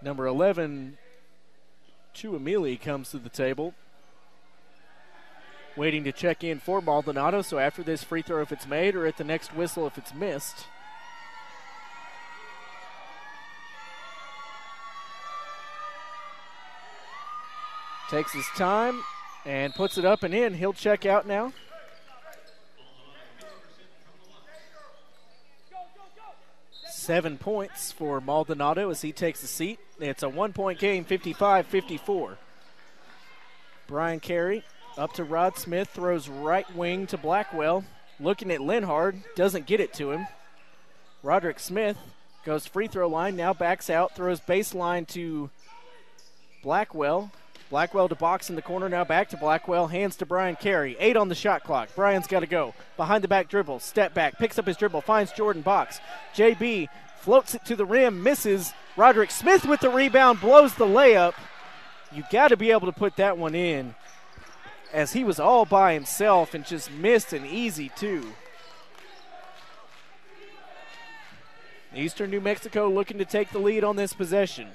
Number 11, Chuamili, comes to the table. Waiting to check in for Maldonado, so after this free throw if it's made or at the next whistle if it's missed. Takes his time and puts it up and in. He'll check out now. Seven points for Maldonado as he takes a seat. It's a 1-point game, 55-54. Brian Carey up to Rod Smith, throws right wing to Blackwell. Looking at Linhard, doesn't get it to him. Roderick Smith Goes free throw line, now backs out, throws baseline to Blackwell. Blackwell to box in the corner, now back to Blackwell, hands to Brian Carey. 8 on the shot clock. Brian's got to go. Behind the back dribble, step back, picks up his dribble, finds Jordan Box. JB floats it to the rim, misses. Roderick Smith with the rebound, blows the layup. You got to be able to put that one in, as he was all by himself and just missed an easy 2. Eastern New Mexico looking to take the lead on this possession.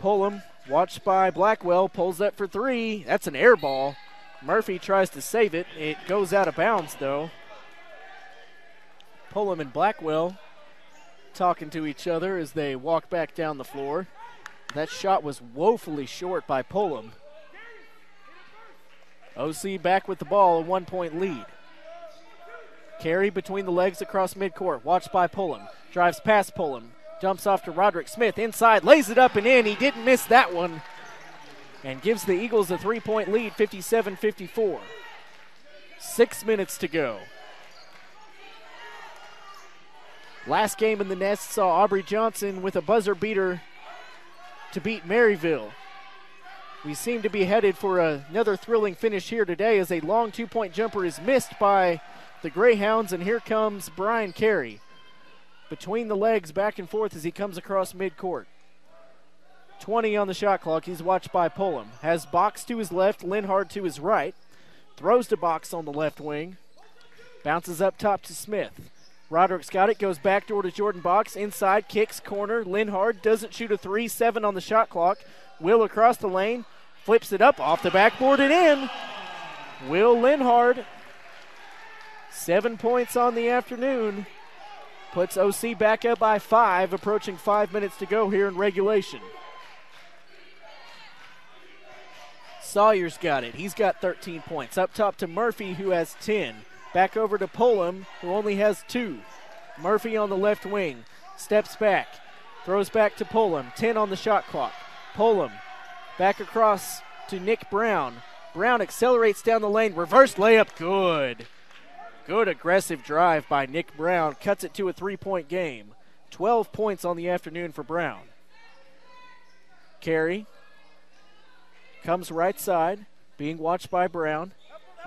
Pullum, watched by Blackwell, pulls up for 3. That's an air ball. Murphy tries to save it. It goes out of bounds, though. Pullum and Blackwell talking to each other as they walk back down the floor. That shot was woefully short by Pullum. OC back with the ball, a 1-point lead. Carey between the legs across midcourt, watched by Pullum. Drives past Pullum, dumps off to Roderick Smith inside, lays it up and in. He didn't miss that one, and gives the Eagles a 3-point lead, 57-54. 6 minutes to go. Last game in the Nest saw Aubrey Johnson with a buzzer beater to beat Maryville. We seem to be headed for another thrilling finish here today, as a long 2-point jumper is missed by the Greyhounds, and here comes Brian Carey. Between the legs, back and forth as he comes across midcourt. 20 on the shot clock. He's watched by Pullum. Has Box to his left, Linhard to his right. Throws to Box on the left wing. Bounces up top to Smith. Roderick's got it, goes backdoor to Jordan Box. Inside, kicks, corner. Linhard doesn't shoot a 3, 7 on the shot clock. Will across the lane, flips it up, off the backboard and in. Will Linhard, 7 points on the afternoon. Puts OC back up by 5, approaching 5 minutes to go here in regulation. Sawyer's got it. He's got 13 points. Up top to Murphy, who has 10. Back over to Pullum, who only has 2. Murphy on the left wing. Steps back. Throws back to Pullum. 10 on the shot clock. Pullum back across to Nick Brown. Brown accelerates down the lane. Reverse layup. Good. Good aggressive drive by Nick Brown. Cuts it to a 3-point game. 12 points on the afternoon for Brown. Carey comes right side, being watched by Brown.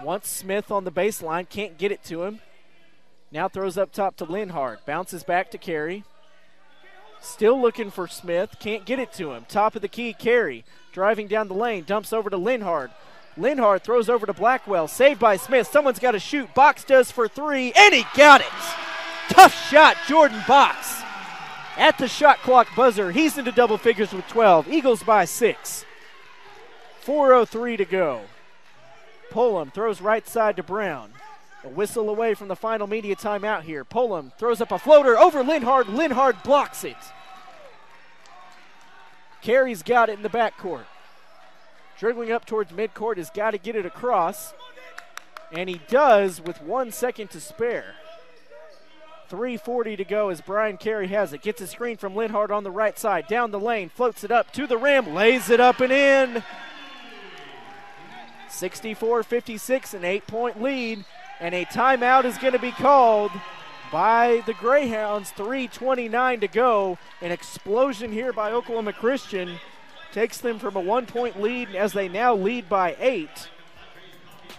Wants Smith on the baseline, can't get it to him. Now throws up top to Linhard. Bounces back to Carey. Still looking for Smith, can't get it to him. Top of the key, Carey driving down the lane, dumps over to Linhard. Linhard throws over to Blackwell, saved by Smith. Someone's got to shoot. Box does for 3, and he got it. Tough shot, Jordan Box. At the shot clock buzzer, he's into double figures with 12. Eagles by 6. 4:03 to go. Pullum throws right side to Brown. A whistle away from the final media timeout here. Pullum throws up a floater over Linhard. Linhard blocks it. Carey's got it in the backcourt. Dribbling up towards midcourt, has got to get it across. And he does with 1 second to spare. 3:40 to go as Brian Carey has it. Gets a screen from Linhard on the right side. Down the lane, floats it up to the rim, lays it up and in. 64-56, an 8-point lead. And a timeout is going to be called by the Greyhounds. 3:29 to go. An explosion here by Oklahoma Christian takes them from a 1-point lead as they now lead by 8.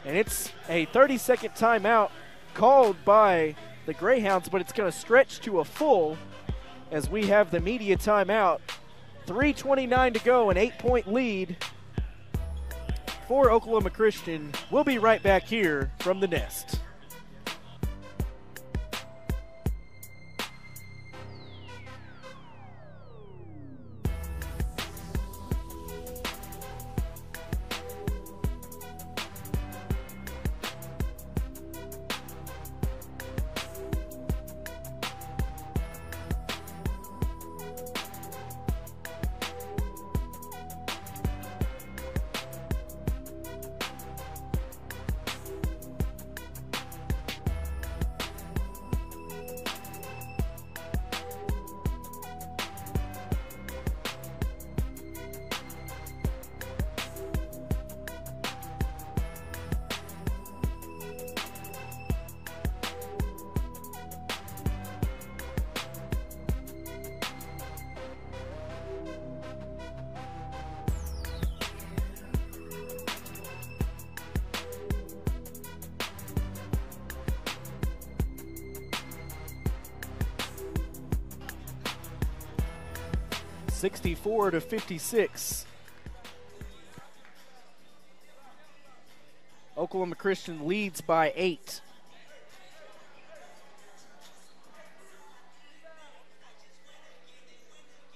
And it's a 30-second timeout called by the Greyhounds, but it's going to stretch to a full as we have the media timeout. 3:29 to go, an 8-point lead for Oklahoma Christian. We'll be right back here from the Nest. 64-56. Oklahoma Christian leads by 8.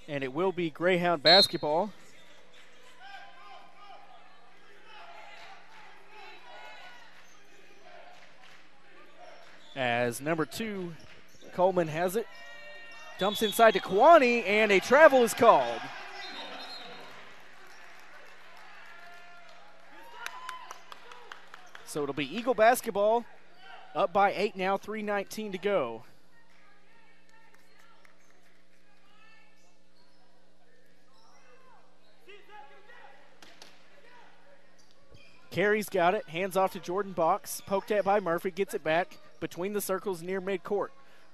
And it will be Greyhound basketball. As number 2, Coleman has it. Dumps inside to Kwani, and a travel is called. So it'll be Eagle basketball, up by 8 now, 3:19 to go. Carey's got it, hands off to Jordan Box, poked at by Murphy, gets it back between the circles near midcourt.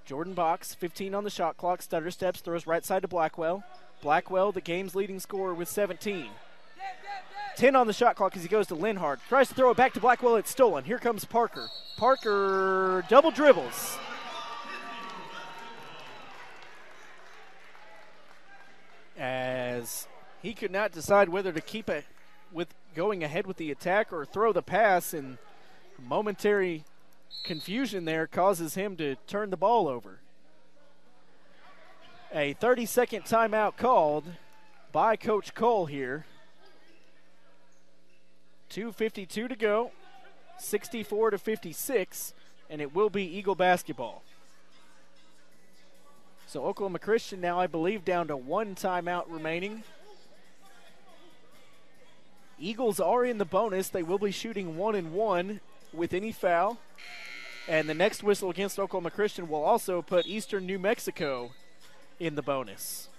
Jordan Box, 15 on the shot clock, stutter steps, throws right side to Blackwell. Blackwell, the game's leading scorer with 17. 10 on the shot clock as he goes to Linhart. Tries to throw it back to Blackwell, it's stolen. Here comes Parker. Parker double dribbles. As he could not decide whether to keep it with going ahead with the attack or throw the pass, and momentary confusion there causes him to turn the ball over. A 30-second timeout called by Coach Cole here. 2:52 to go, 64-56, and it will be Eagle basketball. So Oklahoma Christian now, I believe, down to 1 timeout remaining. Eagles are in the bonus. They will be shooting 1-1 with any foul. And the next whistle against Oklahoma Christian will also put Eastern New Mexico in the bonus.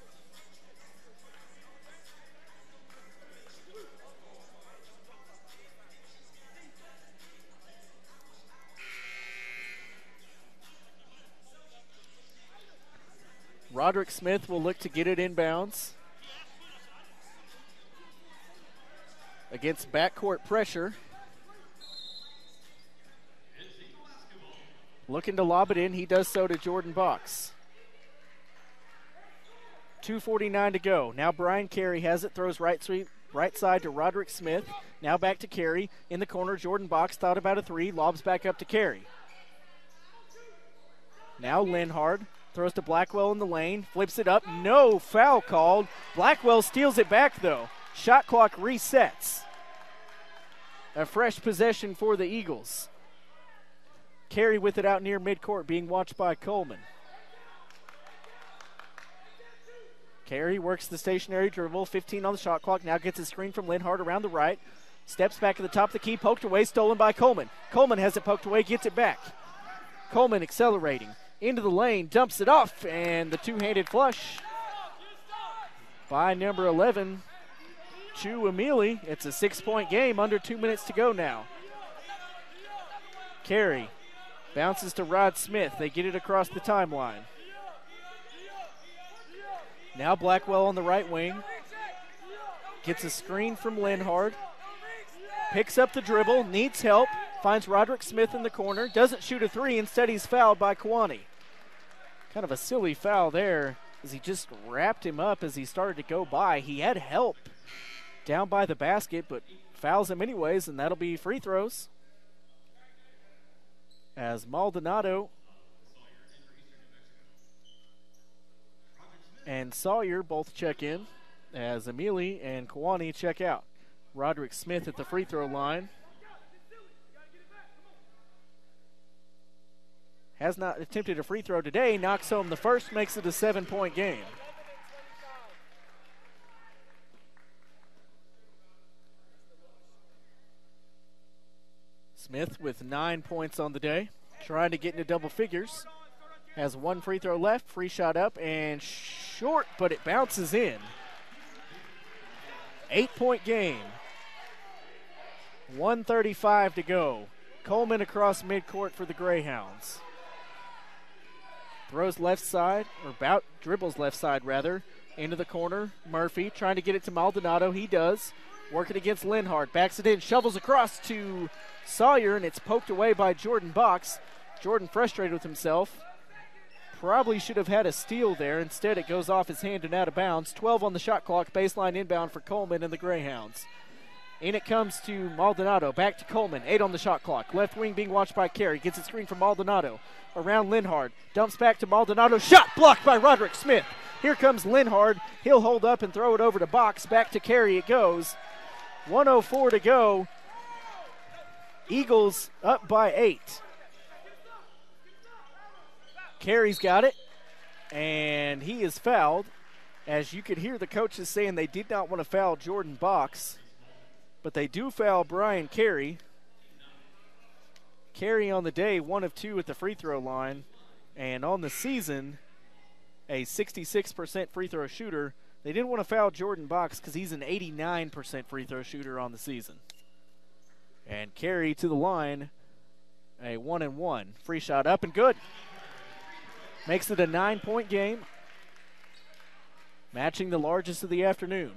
Roderick Smith will look to get it inbounds. Against backcourt pressure. Looking to lob it in. He does so to Jordan Box. 2:49 to go. Now Brian Carey has it. Throws right side to Roderick Smith. Now back to Carey. In the corner, Jordan Box thought about a 3. Lobs back up to Carey. Now Linhard. Throws to Blackwell in the lane. Flips it up. No foul called. Blackwell steals it back, though. Shot clock resets. A fresh possession for the Eagles. Carey with it out near midcourt, being watched by Coleman. Carey works the stationary dribble, 15 on the shot clock, now gets a screen from Linhart around the right. Steps back at the top of the key, poked away, stolen by Coleman. Coleman has it poked away, gets it back. Coleman accelerating into the lane, dumps it off, and the two-handed flush by number 11, Chu Emili. It's a 6-point game, under 2 minutes to go now. Carey bounces to Rod Smith. They get it across the timeline. Now Blackwell on the right wing. Gets a screen from Linhard. Picks up the dribble, needs help. Finds Roderick Smith in the corner. Doesn't shoot a 3. Instead, he's fouled by Kwani. Kind of a silly foul there as he just wrapped him up as he started to go by. He had help down by the basket, but fouls him anyways, and that'll be free throws. As Maldonado and Sawyer both check in, as Emili and Kwani check out. Roderick Smith at the free throw line. Has not attempted a free throw today, knocks home the first, makes it a 7-point game. Smith with 9 points on the day, trying to get into double figures. Has 1 free throw left, free shot up and short, but it bounces in. 8-point game. 1:35 to go. Coleman across midcourt for the Greyhounds. Throws left side, or dribbles left side rather, into the corner. Murphy trying to get it to Maldonado. He does. Working against Linhart. Backs it in, shovels across to Sawyer, and it's poked away by Jordan Box. Jordan frustrated with himself. probably should have had a steal there. Instead, it goes off his hand and out of bounds. 12 on the shot clock, baseline inbound for Coleman and the Greyhounds. In it comes to Maldonado, back to Coleman, 8 on the shot clock. Left wing being watched by Carey, gets a screen from Maldonado. Around Linhard, dumps back to Maldonado, shot blocked by Roderick Smith. Here comes Linhard, he'll hold up and throw it over to Box, back to Carey it goes. 1:04 to go. Eagles up by 8. Carey's got it, and he is fouled. As you could hear the coaches saying they did not want to foul Jordan Box, but they do foul Brian Carey. Carey on the day, 1 of 2 at the free throw line, and on the season, a 66% free throw shooter. They didn't want to foul Jordan Box because he's an 89% free throw shooter on the season. And Carey to the line, a 1-and-1. Free shot up and good. Makes it a 9-point game, matching the largest of the afternoon.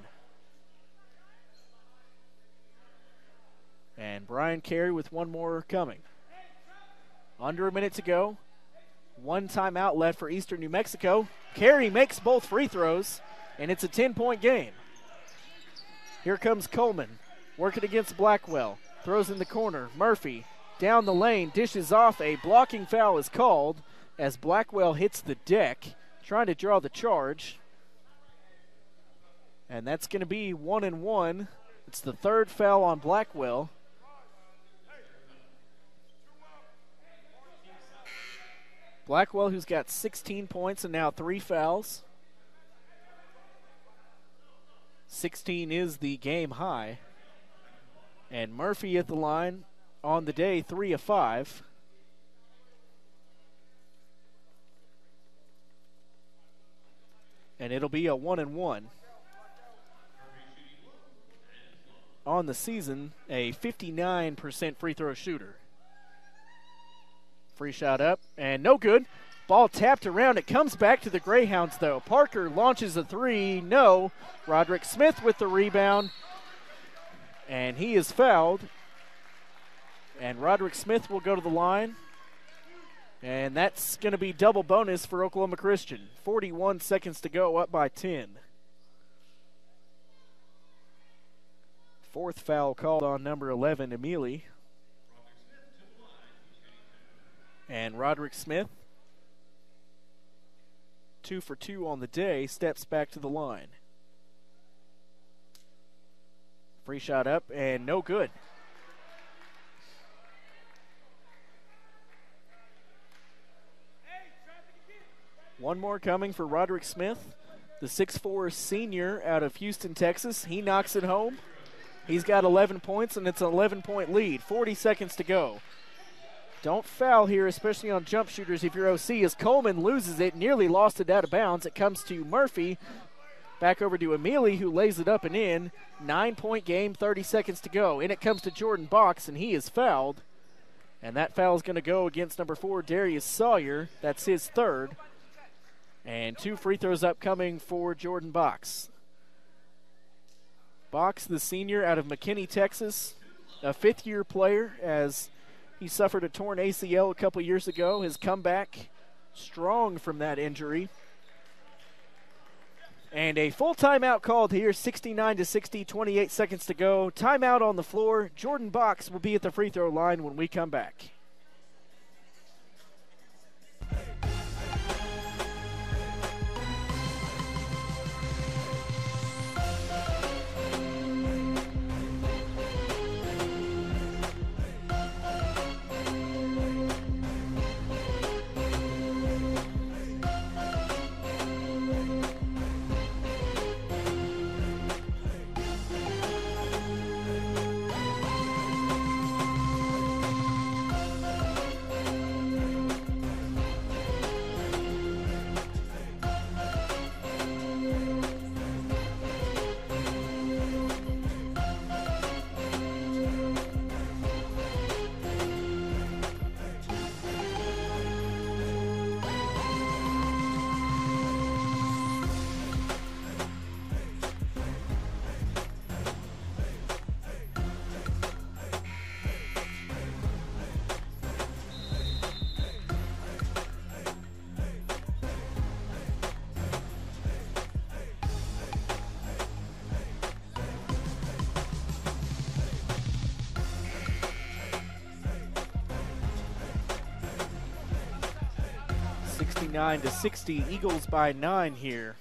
And Brian Carey with one more coming. Under a minute to go. 1 timeout left for Eastern New Mexico. Carey makes both free throws, and it's a 10-point game. Here comes Coleman, working against Blackwell. Throws in the corner. Murphy down the lane, dishes off. A blocking foul is called as Blackwell hits the deck, trying to draw the charge. And that's going to be 1-and-1. It's the 3rd foul on Blackwell. Blackwell, who's got 16 points and now 3 fouls. 16 is the game high. And Murphy at the line on the day, 3 of 5. And it'll be a 1-and-1. On the season, a 59% free throw shooter. Free shot up, and no good. Ball tapped around. It comes back to the Greyhounds, though. Parker launches a 3. No. Roderick Smith with the rebound. And he is fouled. And Roderick Smith will go to the line. And that's going to be double bonus for Oklahoma Christian. 41 seconds to go, up by 10. 4th foul called on number 11, Emili. And Roderick Smith, 2 for 2 on the day, steps back to the line. Free shot up and no good. One more coming for Roderick Smith, the 6'4" senior out of Houston, Texas. He knocks it home. He's got 11 points, and it's an 11-point lead. 40 seconds to go. Don't foul here, especially on jump shooters if you're OC, as Coleman loses it, nearly lost it out of bounds. It comes to Murphy. Back over to Emili, who lays it up and in. 9-point game, 30 seconds to go. In it comes to Jordan Box, and he is fouled. And that foul is going to go against number 4, Darius Sawyer. That's his 3rd. And 2 free throws upcoming for Jordan Box. Box, the senior out of McKinney, Texas, a 5th-year player, as he suffered a torn ACL a couple years ago. Has come back strong from that injury. And a full timeout called here, 69-60, 28 seconds to go. Timeout on the floor. Jordan Box will be at the free throw line when we come back. 69-60. Eagles by 9 here.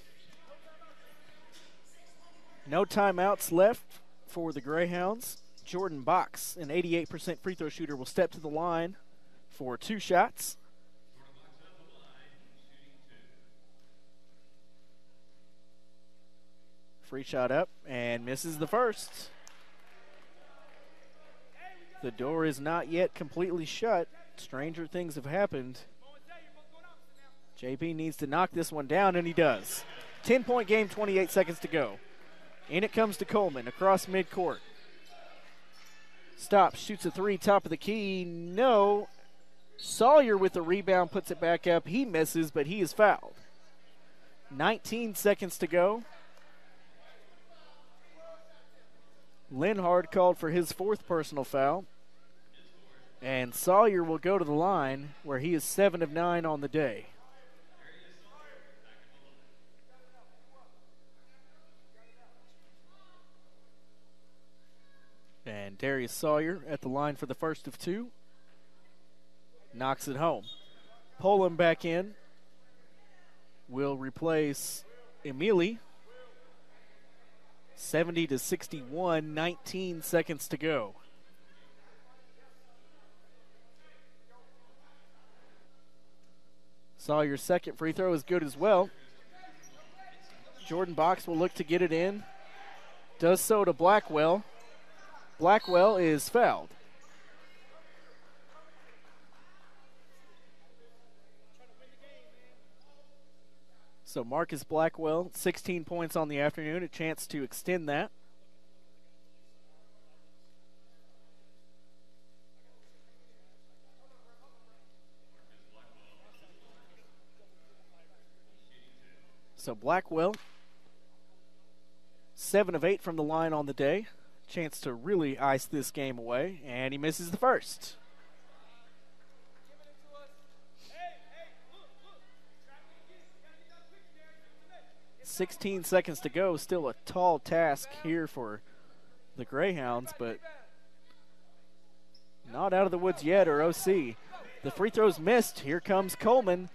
No timeouts left for the Greyhounds. Jordan Box, an 88% free throw shooter, will step to the line for 2 shots. Free shot up and misses the first. The door is not yet completely shut. Stranger things have happened. JP needs to knock this one down, and he does. 10-point game, 28 seconds to go. In it comes to Coleman across midcourt. Stops, shoots a 3, top of the key. No. Sawyer with the rebound, puts it back up. He misses, but he is fouled. 19 seconds to go. Linhard called for his 4th personal foul. And Sawyer will go to the line where he is 7 of 9 on the day. And Darius Sawyer at the line for the first of 2. Knocks it home. Pull him back in. Will replace Emili. 70-61, 19 seconds to go. Sawyer's second free throw is good as well. Jordan Box will look to get it in. Does so to Blackwell. Blackwell is fouled. So Marcus Blackwell, 16 points on the afternoon, a chance to extend that. So Blackwell, 7 of 8 from the line on the day. Chance to really ice this game away, and he misses the first. "16 seconds to go. Still a tall task here for the Greyhounds, but not out of the woods yet, or OC. The free throw's missed. Here comes Coleman.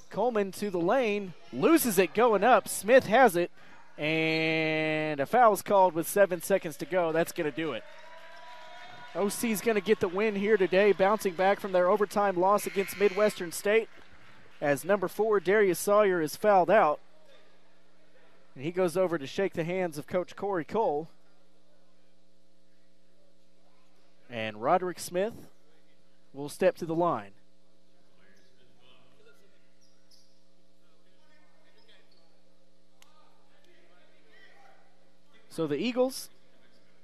Coleman to the lane, loses it going up. Smith has it, and a foul's called with 7 seconds to go. That's going to do it. OC's going to get the win here today, bouncing back from their overtime loss against Midwestern State, as number 4, Darius Sawyer, is fouled out. And he goes over to shake the hands of Coach Corey Cole. And Roderick Smith will step to the line. So the Eagles,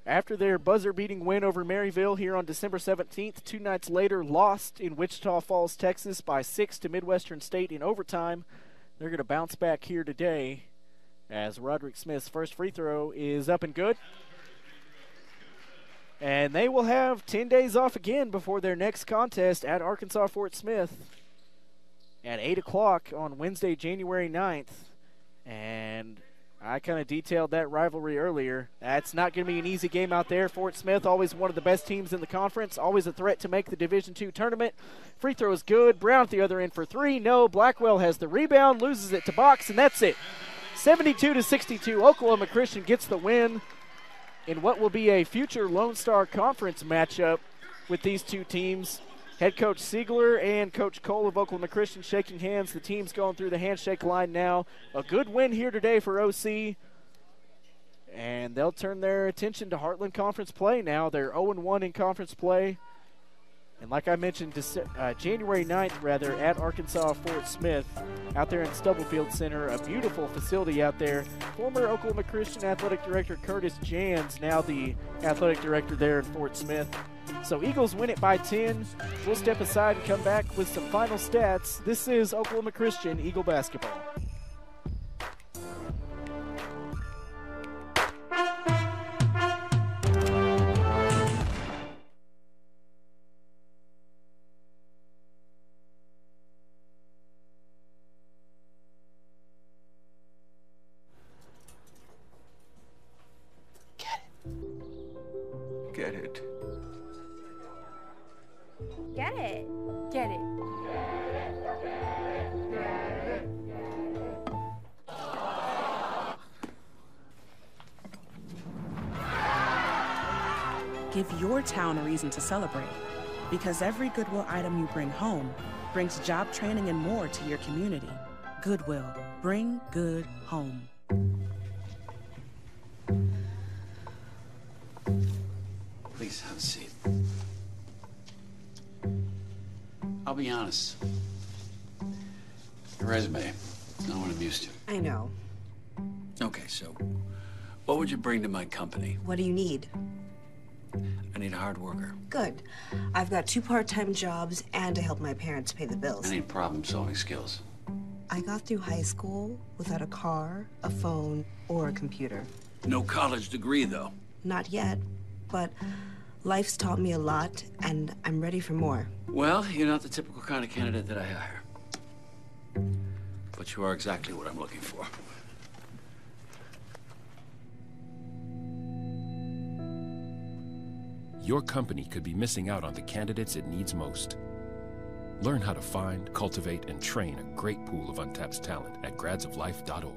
after their buzzer-beating win over Maryville here on December 17th, 2 nights later lost in Wichita Falls, Texas by 6 to Midwestern State in overtime. They're going to bounce back here today as Roderick Smith's first free throw is up and good. And they will have 10 days off again before their next contest at Arkansas Fort Smith at 8 o'clock on Wednesday, January 9th. And I kind of detailed that rivalry earlier. That's not going to be an easy game out there. Fort Smith, always one of the best teams in the conference, always a threat to make the Division II tournament. Free throw is good. Brown at the other end for 3. No. Blackwell has the rebound, loses it to Box, and that's it. 72-62. Oklahoma Christian gets the win in what will be a future Lone Star Conference matchup with these two teams. Head coach Siegler and Coach Cole of Oklahoma Christian shaking hands. The team's going through the handshake line now. A good win here today for OC. And they'll turn their attention to Heartland Conference play now. They're 0-1 in conference play. And like I mentioned, January 9th, at Arkansas Fort Smith, out there in Stubblefield Center, a beautiful facility out there. Former Oklahoma Christian Athletic Director Curtis Jans, now the athletic director there in Fort Smith. So Eagles win it by 10. We'll step aside and come back with some final stats. This is Oklahoma Christian Eagle basketball. Get it. Get it. Get it. Give your town a reason to celebrate. Because every Goodwill item you bring home brings job training and more to your community. Goodwill. Bring good home. Please have a seat. I'll be honest. Your resume, it's not what I'm used to. I know. Okay, so what would you bring to my company? What do you need? I need a hard worker. Good. I've got 2 part-time jobs and to help my parents pay the bills. I need problem-solving skills. I got through high school without a car, a phone, or a computer. No college degree, though. Not yet, but life's taught me a lot, and I'm ready for more. Well, you're not the typical kind of candidate that I hire. But you are exactly what I'm looking for. Your company could be missing out on the candidates it needs most. Learn how to find, cultivate, and train a great pool of untapped talent at gradsoflife.org.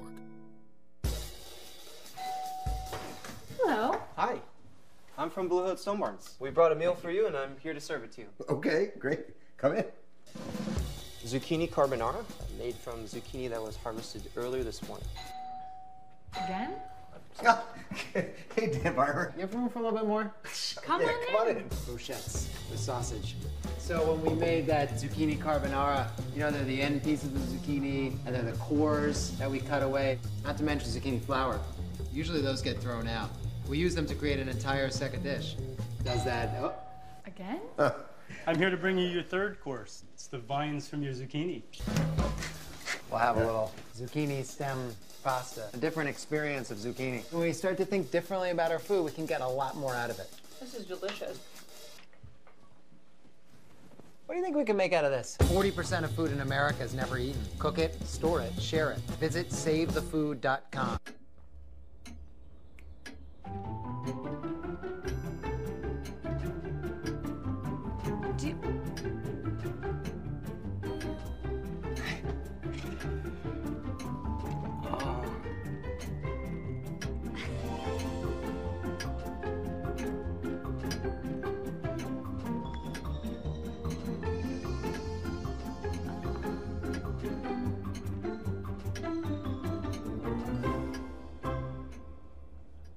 Hello. Hi. I'm from Blue Hood Stone Barns. We brought a meal for you, and I'm here to serve it to you. Okay, great. Come in. Zucchini carbonara, made from zucchini that was harvested earlier this morning. Again? Hey, Dan Barber. You have room for a little bit more? Come Come on in. Brochettes with sausage. So when we made that zucchini carbonara, you know, they're the end piece of the zucchini, and they're the cores that we cut away. Not to mention zucchini flour. Usually those get thrown out. We use them to create an entire second dish. Does that... Oh. Again? I'm here to bring you your 3rd course. It's the vines from your zucchini. We'll have a little zucchini stem pasta. A different experience of zucchini. When we start to think differently about our food, we can get a lot more out of it. This is delicious. What do you think we can make out of this? 40% of food in America is never eaten. Cook it, store it, share it. Visit SaveTheFood.com.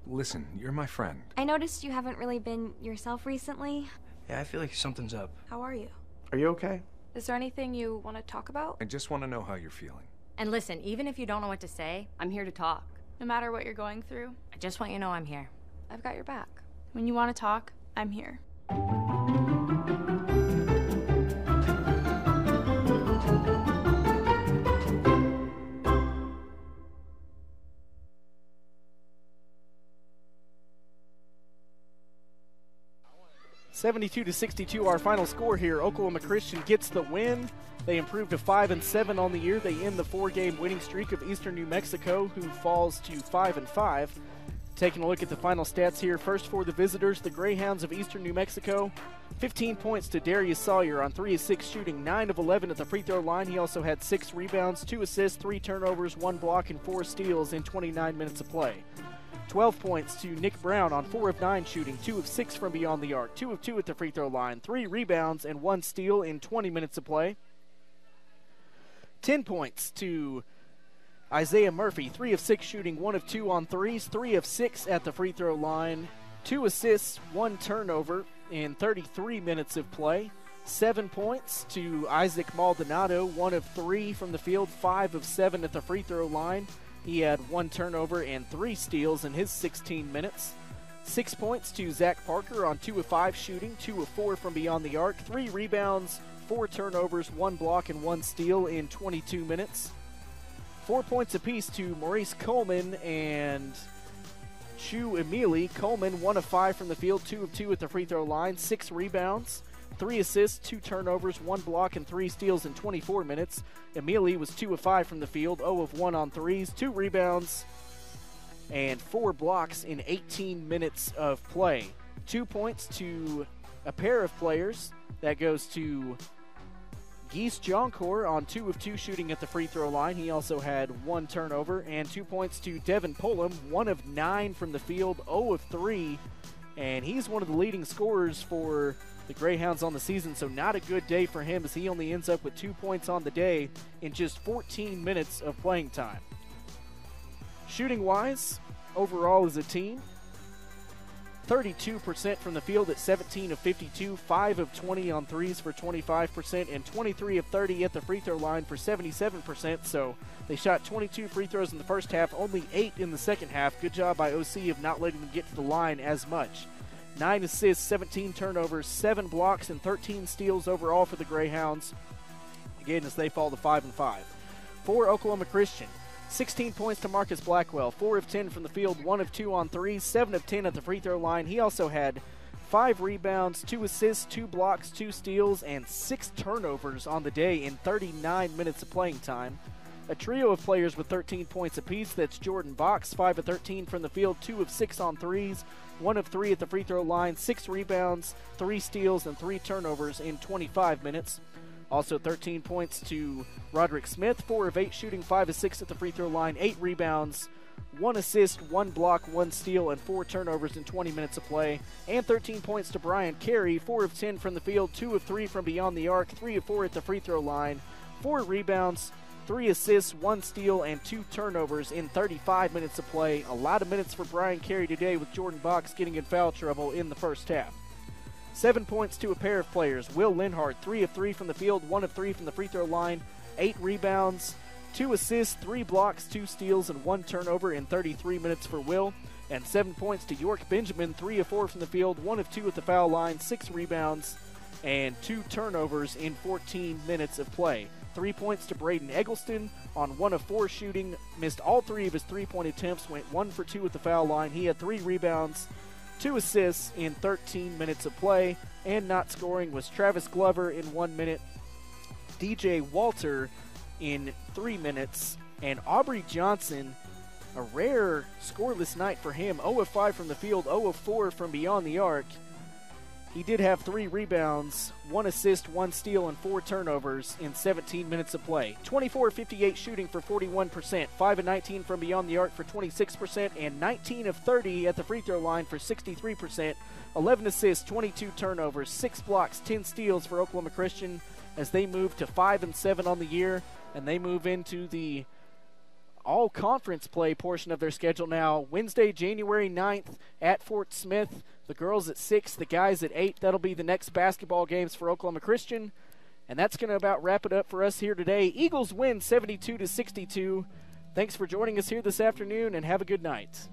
Listen, you're my friend. I noticed you haven't really been yourself recently. Yeah, I feel like something's up. How are you? Are you okay? Is there anything you want to talk about? I just want to know how you're feeling. And listen, even if you don't know what to say, I'm here to talk. No matter what you're going through, I just want you to know I'm here. I've got your back. When you want to talk, I'm here. 72-62, our final score here. Oklahoma Christian gets the win. They improve to 5-7 on the year. They end the 4-game winning streak of Eastern New Mexico, who falls to 5-5. Taking a look at the final stats here. First for the visitors, the Greyhounds of Eastern New Mexico. 15 points to Darius Sawyer on 3 of 6 shooting, 9 of 11 at the free throw line. He also had 6 rebounds, 2 assists, 3 turnovers, 1 block, and 4 steals in 29 minutes of play. 12 points to Nick Brown on 4 of 9 shooting, 2 of 6 from beyond the arc, 2 of 2 at the free throw line, 3 rebounds, and 1 steal in 20 minutes of play. 10 points to Isaiah Murphy, 3 of 6 shooting, 1 of 2 on threes, 3 of 6 at the free throw line, 2 assists, 1 turnover in 33 minutes of play. 7 points to Isaac Maldonado, 1 of 3 from the field, 5 of 7 at the free throw line. He had 1 turnover and 3 steals in his 16 minutes. 6 points to Zach Parker on 2 of 5 shooting, 2 of 4 from beyond the arc, 3 rebounds, 4 turnovers, 1 block, and 1 steal in 22 minutes. 4 points apiece to Maurice Coleman and Chu Emili. Coleman, 1 of 5 from the field, 2 of 2 at the free throw line, 6 rebounds, 3 assists, 2 turnovers, 1 block, and 3 steals in 24 minutes. Emili was 2 of 5 from the field, 0 of 1 on threes, 2 rebounds, and 4 blocks in 18 minutes of play. 2 points to a pair of players. That goes to Geese Joncourt on 2 of 2 shooting at the free throw line. He also had 1 turnover. And 2 points to Devin Pullum, 1 of 9 from the field, 0 of 3 and he's one of the leading scorers for the Greyhounds on the season, so not a good day for him as he only ends up with 2 points on the day in just 14 minutes of playing time. Shooting-wise, overall as a team, 32% from the field at 17 of 52, 5 of 20 on threes for 25%, and 23 of 30 at the free throw line for 77%. So they shot 22 free throws in the first half, only 8 in the second half. Good job by OC of not letting them get to the line as much. 9 assists, 17 turnovers, 7 blocks, and 13 steals overall for the Greyhounds. Again, as they fall to 5-5. For Oklahoma Christian, 16 points to Marcus Blackwell, 4 of 10 from the field, 1 of 2 on threes, 7 of 10 at the free throw line. He also had 5 rebounds, 2 assists, 2 blocks, 2 steals, and 6 turnovers on the day in 39 minutes of playing time. A trio of players with 13 points apiece. That's Jordan Box, 5 of 13 from the field, 2 of 6 on threes, 1 of 3 at the free throw line, 6 rebounds, 3 steals, and 3 turnovers in 25 minutes. Also 13 points to Roderick Smith, 4 of 8 shooting, 5 of 6 at the free throw line, 8 rebounds, 1 assist, 1 block, 1 steal, and 4 turnovers in 20 minutes of play. And 13 points to Brian Carey, 4 of 10 from the field, 2 of 3 from beyond the arc, 3 of 4 at the free throw line, 4 rebounds, 3 assists, 1 steal, and 2 turnovers in 35 minutes of play. A lot of minutes for Brian Carey today with Jordan Box getting in foul trouble in the first half. 7 points to a pair of players. Will Linhart, 3 of 3 from the field, 1 of 3 from the free throw line, 8 rebounds, 2 assists, 3 blocks, 2 steals, and 1 turnover in 33 minutes for Will. And 7 points to York Benjamin, 3 of 4 from the field, 1 of 2 at the foul line, 6 rebounds, and 2 turnovers in 14 minutes of play. 3 points to Braden Eggleston on 1 of 4 shooting, missed all 3 of his 3-point attempts, went 1 for 2 at the foul line. He had 3 rebounds, 2 assists in 13 minutes of play, and not scoring was Travis Glover in 1 minute, DJ Walter in 3 minutes, and Aubrey Johnson, a rare scoreless night for him, 0 of 5 from the field, 0 of 4 from beyond the arc. He did have 3 rebounds, 1 assist, 1 steal, and 4 turnovers in 17 minutes of play. 24-58 shooting for 41%, 5 of 19 from beyond the arc for 26%, and 19 of 30 at the free throw line for 63%. 11 assists, 22 turnovers, 6 blocks, 10 steals for Oklahoma Christian as they move to 5-7 on the year, and they move into the all-conference play portion of their schedule now. Wednesday, January 9th at Fort Smith. The girls at 6, the guys at 8. That'll be the next basketball games for Oklahoma Christian. And that's going to about wrap it up for us here today. Eagles win 72-62. Thanks for joining us here this afternoon, and have a good night.